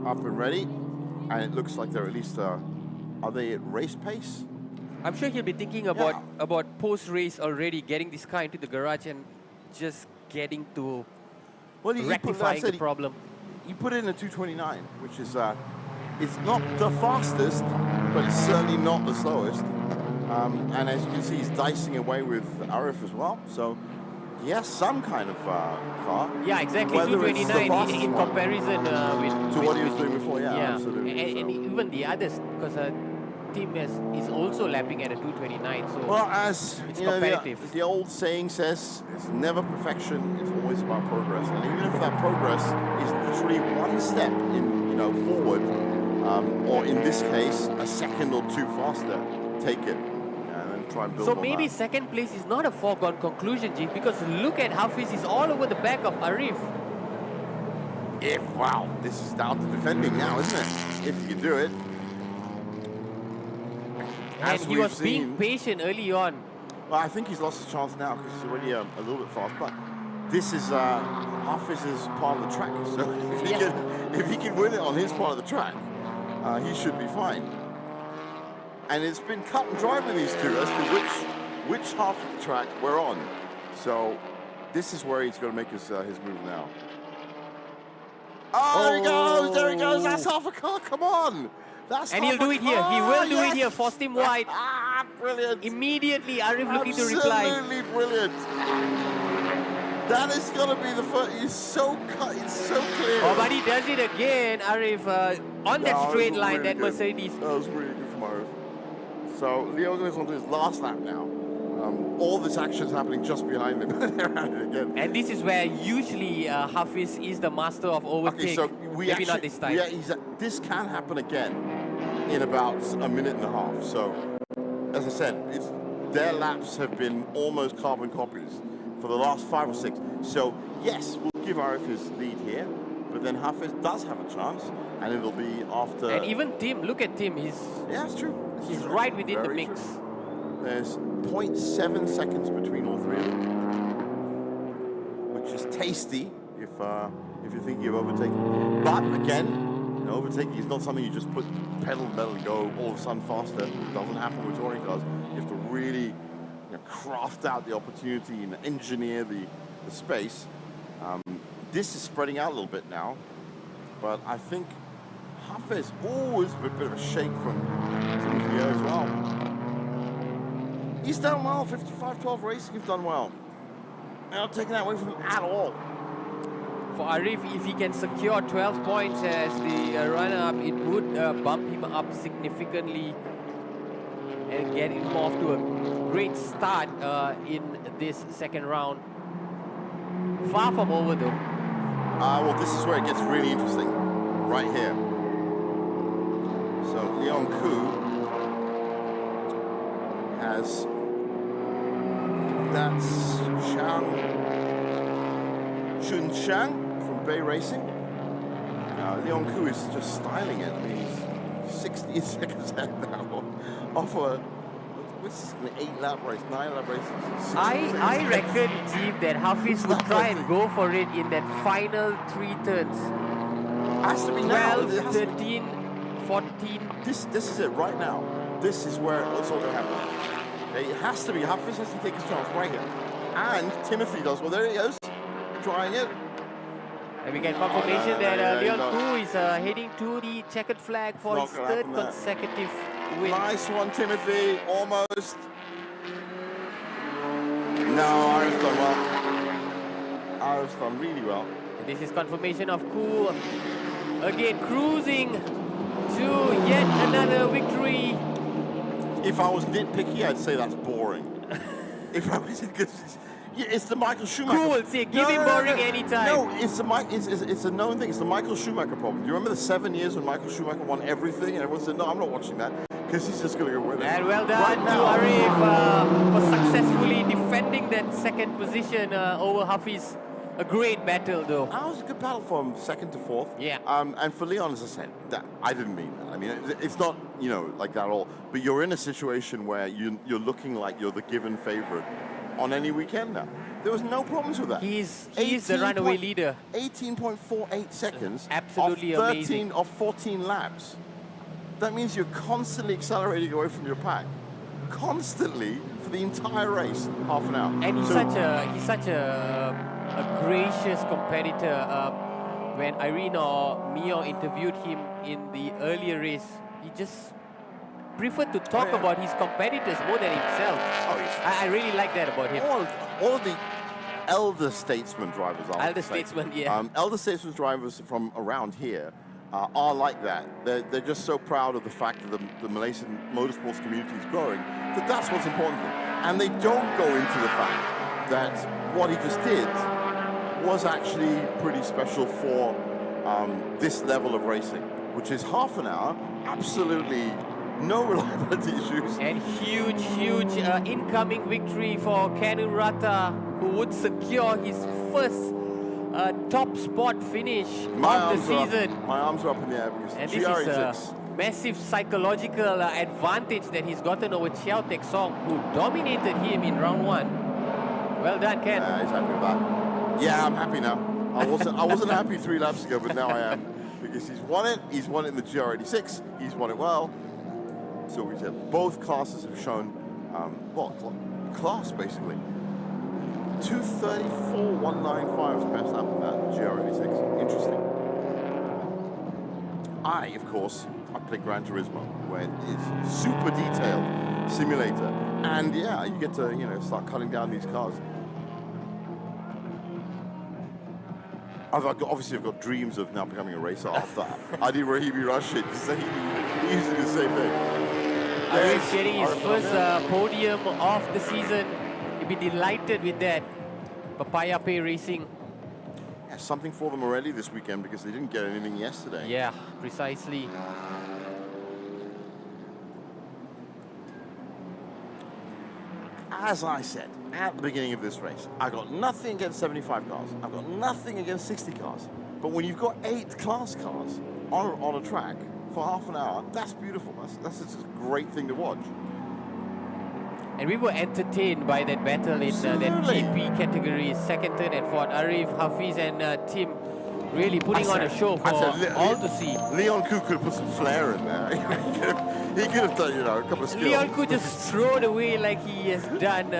up and ready, and it looks like they're at least are they at race pace? I'm sure he'll be thinking about post-race already, getting this car into the garage and just getting to rectifying the problem. He put in a 2:29, which is it's not the fastest, but it's certainly not the slowest. And as you can see, he's dicing away with Arif as well. So he has some kind of car. Yeah, exactly. Whether 229 in comparison to what he was doing before. Yeah, absolutely. And even the others, because team is also lapping at a 229. So well, as it's you know, competitive. the old saying says, it's never perfection. It's always about progress. And even if that progress is literally one step in forward, or in this case, a second or two faster, take it and then try and build So on maybe that. second place is not a foregone conclusion, Jim, because look at Hafiz is all over the back of Arif. Wow, this is down to defending now, isn't it? If he can do it. And he was being patient early on. Well, I think he's lost his chance now because he's already a little bit fast. But this is Hafiz's part of the track. So if he can win it on his part of the track, he should be fine. And it's been cut and dried with these two as to which half of the track we're on. So this is where he's going to make his move now. Oh, there he goes! There he goes! That's half a car. Come on! That's And he'll do it here. He will do it here. Forced him wide. Brilliant! Immediately, Arif looking to reply. Absolutely brilliant! That is going to be the first. It's so cut. It's so clear. Oh, but he does it again, Arif, on that straight line, really that good. Mercedes. That was really good from Arif. So Leo goes on to his last lap now. All this action is happening just behind him. They're at it again. And this is where usually Hafiz is the master of overtake. Okay, so Maybe not this time. this can happen again in about a minute and a half. So, as I said, their laps have been almost carbon copies for the last 5 or 6. So, yes, we'll give Arif his lead here, but then Hafiz does have a chance, and it'll be after... And even Tim, look at Tim. Yeah, it's true. He's right within the mix. True. There's 0.7 seconds between all three of them, which is tasty if you're thinking of overtaking. But again, overtaking is not something you just put pedal to metal and go all of a sudden faster. It doesn't happen with touring cars. You have to really craft out the opportunity and engineer the space. This is spreading out a little bit now, but I think Hafiz, there's a bit of a shake from Timothy as well. He's done well, 55-12 racing, he's done well. I'm not taking that away from him at all. For Arif, if he can secure 12 points as the runner-up, it would bump him up significantly and get him off to a great start in this second round. Far from over though. Well, this is where it gets really interesting, right here. So Leon Koo has... That's Chun Shang from Bay Racing. Leon Koo is just styling it. I mean, he's 16 seconds ahead now off a, what's this, an 8-lap race, 9-lap race? I reckon, Steve, that Hafiz would try and go for it in that final 3 turns. Has to be now. 12, 13, 14. This is it right now. This is where it's all going to happen. It has to be. Hafiz has to take his chance right here. And Timothy does. Well, there he goes. Trying it. And we get confirmation that Leon Koo is heading to the checkered flag for his 3rd consecutive win. Nice one, Timothy. Almost. No, Arif's done well. Arif's done really well. And this is confirmation of Koo again cruising to yet another victory. If I was nitpicky, I'd say that's boring. If I was, it's the Michael Schumacher. Cool, see, give him boring anytime. No, it's a known thing. It's the Michael Schumacher problem. Do you remember the 7 years when Michael Schumacher won everything and everyone said, no, I'm not watching that because he's just going to go win it. And well done to Arif for successfully defending that 2nd position over Hafiz. A great battle, though. That was a good battle from 2nd to 4th. Yeah. And for Leon, as I said, I didn't mean that. I mean, it's not, like that at all. But you're in a situation where you're looking like you're the given favorite on any weekend now. There was no problems with that. He's the runaway leader. 18.48 seconds. Absolutely of 13 amazing. of 14 laps. That means you're constantly accelerating away from your pack. Constantly for the entire race, half an hour. And he's such a gracious competitor. When Irene or Mio interviewed him in the earlier race, he just preferred to talk about his competitors more than himself. I really like that about him. All of the elder statesman drivers are. Elder statesman, yeah. Elder statesman drivers from around here are like that. They're just so proud of the fact that the Malaysian motorsports community is growing, that's what's important to them. And they don't go into the fact that what he just did was actually pretty special for this level of racing, which is half an hour, absolutely no reliability issues. And huge incoming victory for Kanurata, who would secure his first top spot finish of the season. My arms are up in the air because And this is a massive psychological advantage that he's gotten over Chiao Tek Song, who dominated him in round 1. Well done, Ken. He's happy with that. Yeah, I'm happy now. I wasn't happy 3 laps ago, but now I am. Because he's won it in the GR86, he's won it well. So we said both classes have shown, class basically. 2:34.195 is the best lap in that GR86. Interesting. Of course, I play Gran Turismo, where it is super detailed simulator. And yeah, you get to, start cutting down these cars. Obviously, I've got dreams of now becoming a racer after Adi Rahibi Rashid, because he used to do the same thing. He's getting his first podium of the season. He'll be delighted with that. Papaya Pay Racing. Yeah, something for them already this weekend because they didn't get anything yesterday. Yeah, precisely. As I said at the beginning of this race, I got nothing against 75 cars. I've got nothing against 60 cars. But when you've got 8 class cars on a track for half an hour, that's beautiful. That's just a great thing to watch. And we were entertained by that battle in that GP category, second, third, and fourth. Arif, Hafiz, and Tim really putting on a show for all to see. Leon Koo could have put some flair in there. he could have done, a couple of skills. Leon could just throw it away like he has done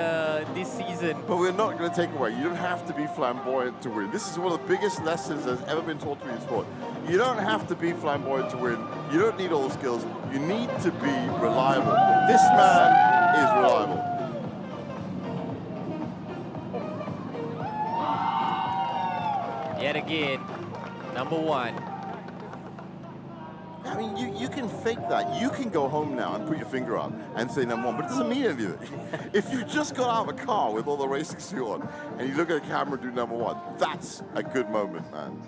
this season. But we're not going to take away. You don't have to be flamboyant to win. This is one of the biggest lessons that's ever been taught to me in sport. You don't have to be flamboyant to win. You don't need all the skills. You need to be reliable. This man is reliable. Yet again, number 1. I mean, you can fake that. You can go home now and put your finger up and say number 1, but it doesn't mean anything. If you just got out of a car with all the racing suit on and you look at the camera and do number 1, that's a good moment, man.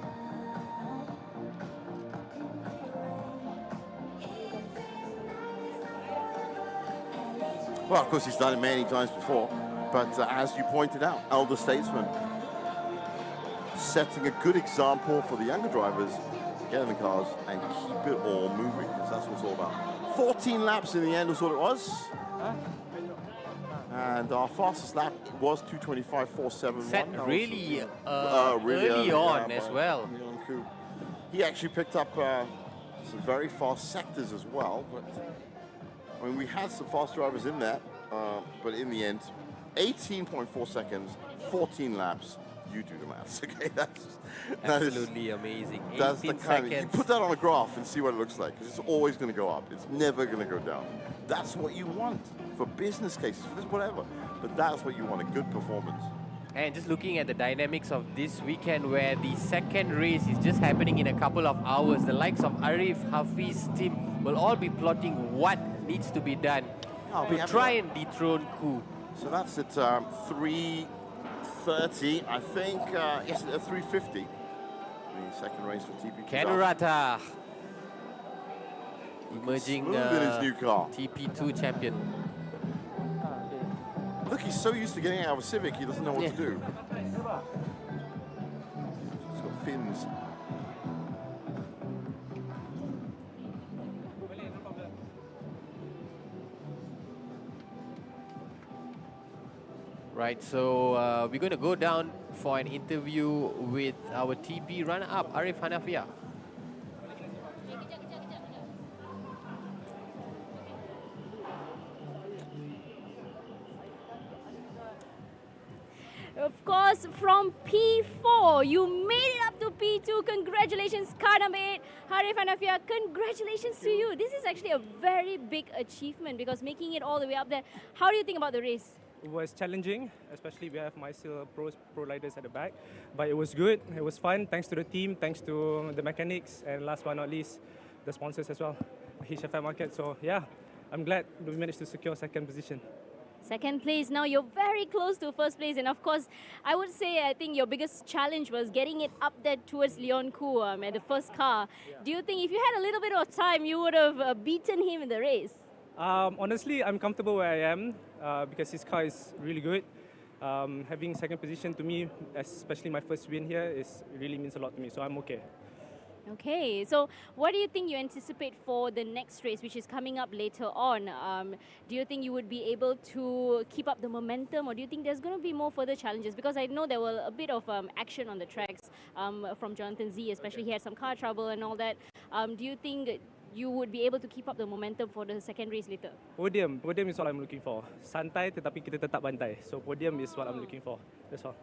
Well, of course, he's done it many times before, but as you pointed out, elder statesman, setting a good example for the younger drivers to get in the cars and keep it all moving, because that's what it's all about. 14 laps in the end was what it was. And our fastest lap was 2:25.471. Set really early on as well. He actually picked up some very fast sectors as well, but I mean, we had some fast drivers in there, but in the end, 18.4 seconds, 14 laps. You do the maths, okay? That's absolutely amazing. That's the kind of, you put that on a graph and see what it looks like, because it's always going to go up. It's never going to go down. That's what you want for business cases, for this, whatever. But that's what you want, a good performance. And just looking at the dynamics of this weekend, where the second race is just happening in a couple of hours, the likes of Arif, Hafiz, Tim will all be plotting what needs to be done to try and dethrone Koo. So that's at 3:30, I think. Yes, at 3:50. The second race for TP2000. Kanurata, emerging in his new car. TP2 champion. Look, he's so used to getting out of a Civic, he doesn't know what to do. He's got fins. Right, so we're going to go down for an interview with our TP runner-up, Arif Hanafia. Of course, from P4, you made it up to P2. Congratulations, car number 8, Harif Hanafia. Congratulations to you. This is actually a very big achievement, because making it all the way up there. How do you think about the race? It was challenging, especially we have my still pro riders at the back. But it was good, it was fun, thanks to the team, thanks to the mechanics, and last but not least, the sponsors as well, HFM Market. So yeah, I'm glad we managed to secure second position. Second place, now you're very close to first place, and of course, I would say I think your biggest challenge was getting it up there towards Leon Koo at the first car. Do you think if you had a little bit of time, you would have beaten him in the race? Honestly, I'm comfortable where I am because his car is really good. Having second position to me, especially my first win here, really means a lot to me, so I'm okay. Okay, so what do you think you anticipate for the next race, which is coming up later on? Do you think you would be able to keep up the momentum, or do you think there's going to be more further challenges? Because I know there were a bit of action on the tracks from Jonathan Z, especially he had some car trouble and all that. Do you think you would be able to keep up the momentum for the second race later? Podium is what I'm looking for. Santai tetapi kita tetap bantai. So podium is what I'm looking for. That's all.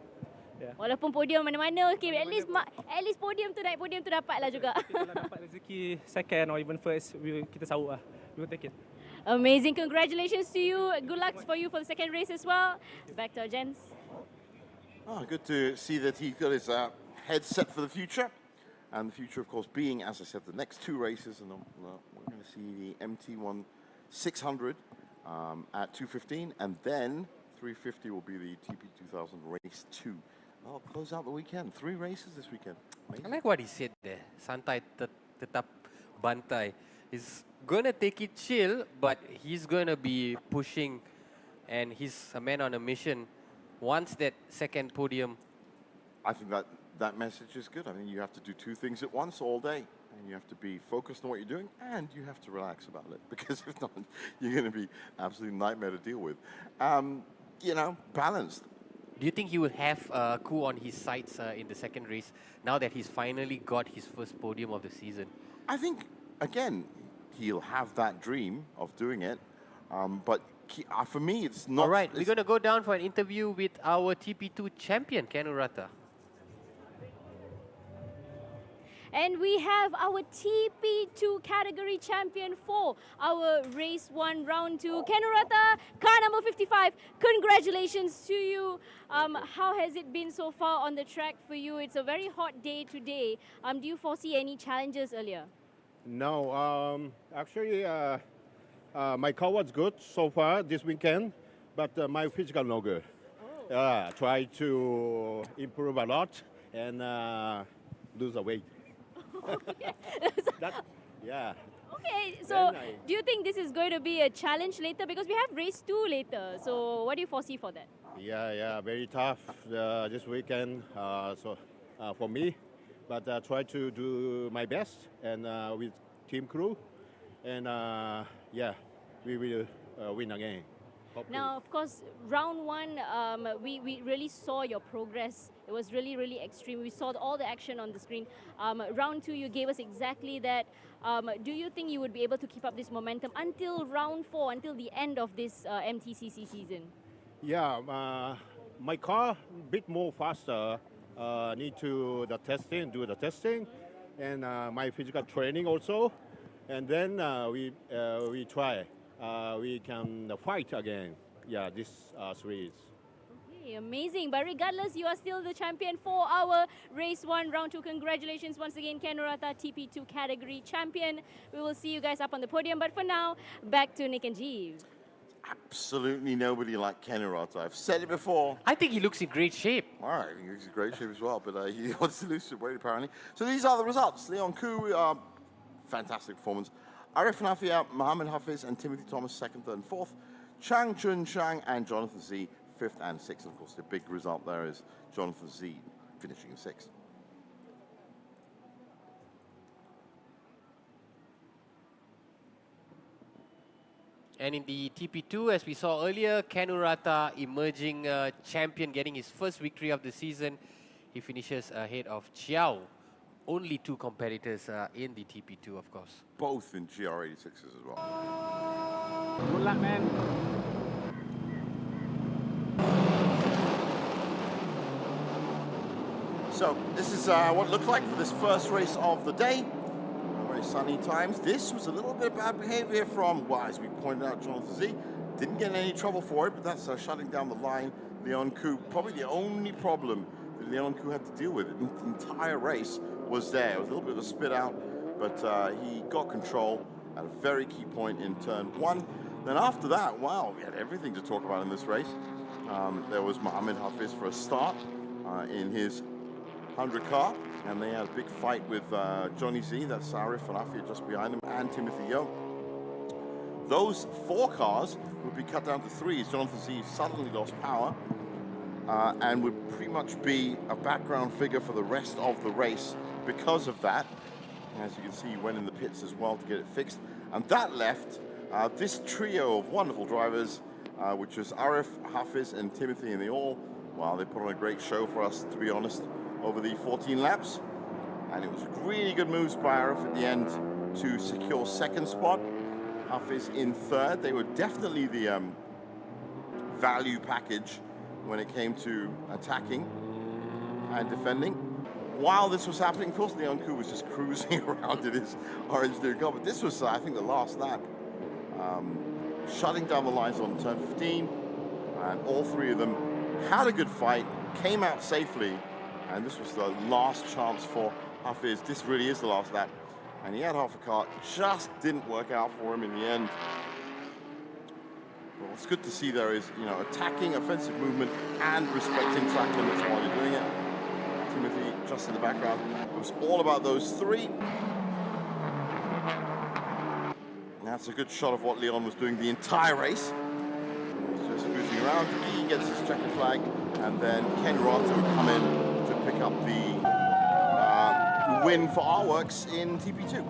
Yeah. Walaupun podium mana-mana, okay, at least podium tu naik podium tu dapat lah juga. Kalau dapat rezeki second or even first, kita sawuk lah. We will take it. Amazing, congratulations to you. Good luck for you for the second race as well. Back to our gents. Oh, good to see that he got his head set for the future. And the future, of course, being, as I said, the next two races. And we're going to see the MT1 600 at 2:15. And then 3:50 will be the TP2000 race 2. I'll close out the weekend. 3 races this weekend. Amazing. I like what he said there. Santai tetap bantai. He's gonna take it chill, but he's gonna be pushing, and he's a man on a mission. Wants that second podium. I think that message is good. I mean, you have to do 2 things at once all day. And you have to be focused on what you're doing, and you have to relax about it. Because if not, you're going to be absolute nightmare to deal with. You know, balanced. Do you think he will have Koo on his sights in the second race now that he's finally got his first podium of the season? I think, again, he'll have that dream of doing it. But for me, it's not... All right, we're going to go down for an interview with our TP2 champion, Kanurata. And we have our TP2 category champion for our race 1, round 2. Kanurata, car number 55. Congratulations to you. How has it been so far on the track for you? It's a very hot day today. Do you foresee any challenges earlier? No, actually, my car was good so far this weekend, but my physical no good. Try to improve a lot and lose the weight. Yeah. Okay, so do you think this is going to be a challenge later? Because we have race 2 later. So what do you foresee for that? Yeah, very tough this weekend for me. But try to do my best and with team crew. And yeah, we will win again. Hopefully. Now, of course, round 1, we really saw your progress. It was really, really extreme. We saw all the action on the screen. Round 2, you gave us exactly that. Do you think you would be able to keep up this momentum until round 4, until the end of this MTCC season? Yeah, my car a bit more faster. Need to do the testing, and my physical training also. And then we try. We can fight again. Yeah, this series. Okay, amazing. But regardless, you are still the champion for our race 1, round 2. Congratulations once again, Kanurata, TP2 category champion. We will see you guys up on the podium. But for now, back to Nick and Jeev. Absolutely nobody like Kanurata. I've said it before. I think he looks in great shape. All right, I think he's in great shape as well, but he wants to lose some weight apparently. So these are the results. Leon Koo, fantastic performance. Arif Nafia, Mohammed Hafiz, and Timothy Thomas, 2nd, 3rd, and 4th. Chang Chun Chang and Jonathan Z, 5th and 6th. Of course, the big result there is Jonathan Z finishing in 6th. And in the TP2, as we saw earlier, Kanurata emerging champion, getting his first victory of the season. He finishes ahead of Chiao. Only 2 competitors in the TP2, of course. Both in GR86s as well. Good luck, man. So this is what it looked like for this first race of the day. Very sunny times. This was a little bit of bad behavior from, well, as we pointed out, Jonathan Z. Didn't get in any trouble for it, but that's shutting down the line. Leon Koo, probably the only problem that Leon Koo had to deal with the entire race was there. It was a little bit of a spit out, but he got control at a very key point in turn 1. Then after that, wow, we had everything to talk about in this race. There was Mohammed Hafiz for a start in his 100 car, and they had a big fight with Johnny Z, that's Arif Hanafi just behind him, and Timothy Yo. Those 4 cars would be cut down to 3 as Jonathan Z suddenly lost power and would pretty much be a background figure for the rest of the race because of that. As you can see, he went in the pits as well to get it fixed. And that left this trio of wonderful drivers, which was Arif, Hafiz, and Timothy in the all. Wow, they put on a great show for us, to be honest, over the 14 laps. And it was really good moves by Arif at the end to secure 2nd spot. Hafiz in 3rd. They were definitely the value package when it came to attacking and defending. While this was happening, of course, Leon Koo was just cruising around in his orange new car. But this was, I think, the last lap. Shutting down the lines on turn 15. And all 3 of them had a good fight, came out safely. And this was the last chance for Hafiz. This really is the last lap. And he had half a car, just didn't work out for him in the end. Well, it's good to see there is, you know, attacking, offensive movement, and respecting track limits while you're doing it. Timothy just in the background. It was all about those 3. And that's a good shot of what Leon was doing the entire race. He was just cruising around. He gets his checkered flag, and then Ken Rata would come in to pick up the win for our works in TP2.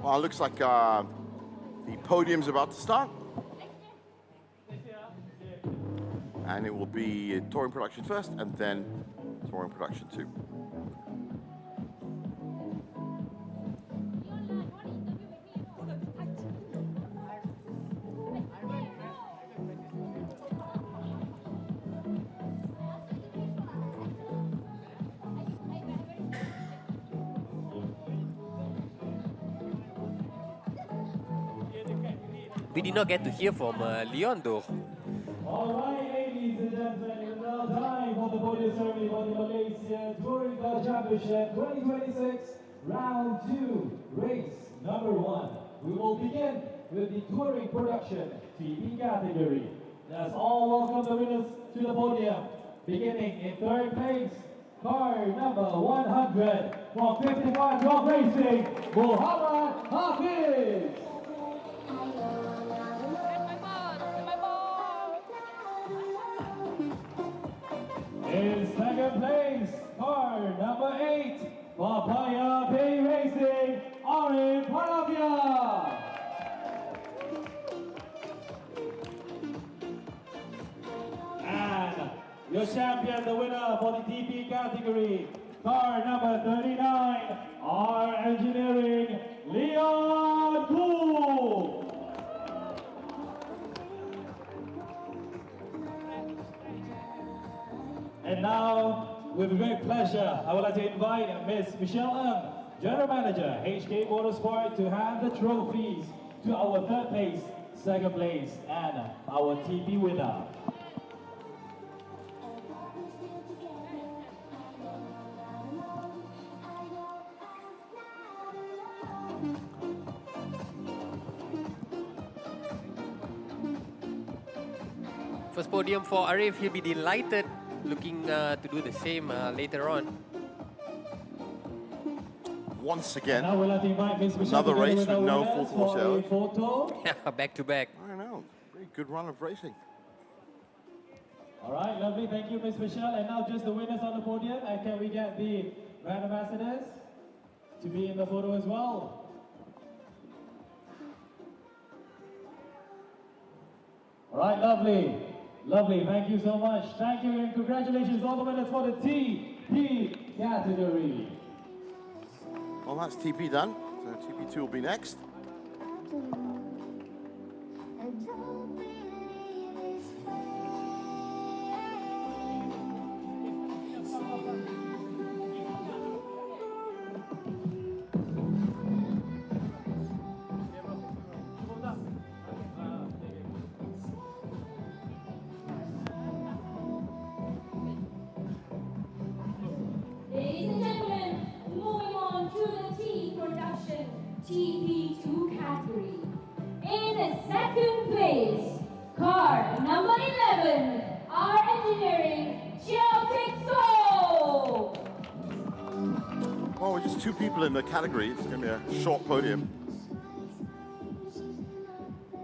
Well, it looks like the podium's about to start. And it will be touring production first, and then touring production 2. We did not get to hear from Leon though. All right, ladies and gentlemen, it is now time for the podium ceremony for the Malaysia Touring Car Championship 2026, Round 2, Race number 1. We will begin with the Touring Production TP category. Let's all welcome the winners to the podium. Beginning in 3rd place, car number 100 from 55 Drop Racing, Muhammad Hafiz. In 2nd place, car number 8, Papaya Bay Racing, Arif Hanafi. And your champion, the winner for the TP category, car number 39, R Engineering, Leon Koo. And now, with great pleasure, I would like to invite Ms. Michelle Ng, General Manager, HK Motorsport, to hand the trophies to our 3rd place, 2nd place, and our TP winner. First podium for Arif, he'll be delighted looking to do the same later on. Once again, Now we'll like to invite Ms. Michelle another race with our no winners full course for a yellow. photo. Back to back. I know, very good run of racing. All right, lovely. Thank you, Ms. Michelle. And now just the winners on the podium. And can we get the brand ambassadors to be in the photo as well? All right, lovely. Lovely. Thank you so much. Thank you and congratulations all the winners for the TP category. Well, that's TP done. So TP2 will be next. people in the category. It's going to be a short podium.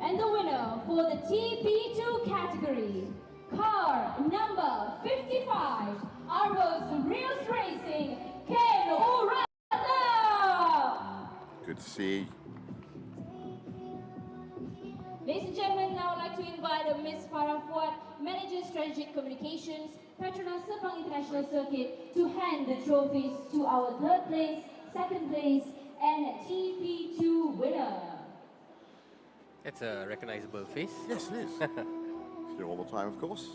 And the winner for the TP2 category, car number 55, Arrows Reels Racing, Ken Urata. Good to see. Ladies and gentlemen, now I'd like to invite Ms. Farah Fuad, Manager Strategic Communications, Petronas Sepang International Circuit, to hand the trophies to our third place, second place, and TP2 winner. That's a recognizable face. Yes, it is. See all the time, of course.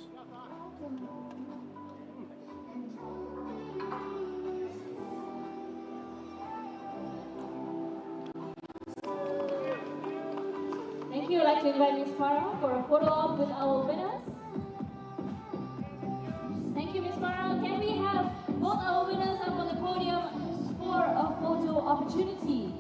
Thank you. I'd like to invite Ms. Farah for a photo op with our winners. Thank you, Ms. Farah. Can we have both our winners up on the podium for a photo opportunity?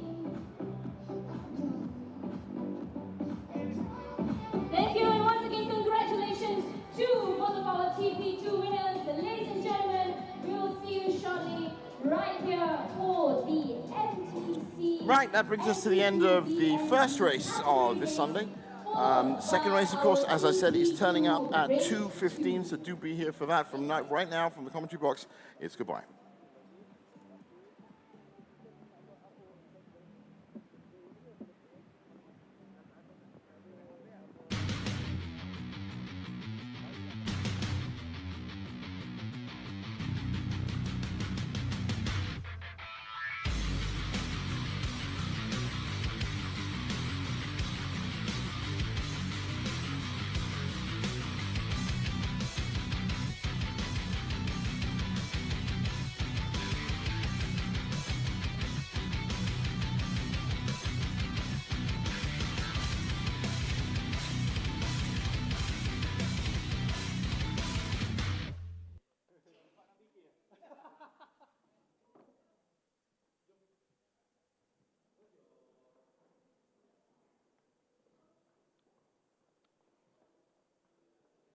Thank you, and once again, congratulations to both of our TP2 winners. Ladies and gentlemen, we will see you shortly right here for the MTC. Right, that brings us to the end of the first race of this Sunday. Second race, of course, as I said, is turning up at 2:15, so do be here for that. From right now, from the commentary box, it's goodbye.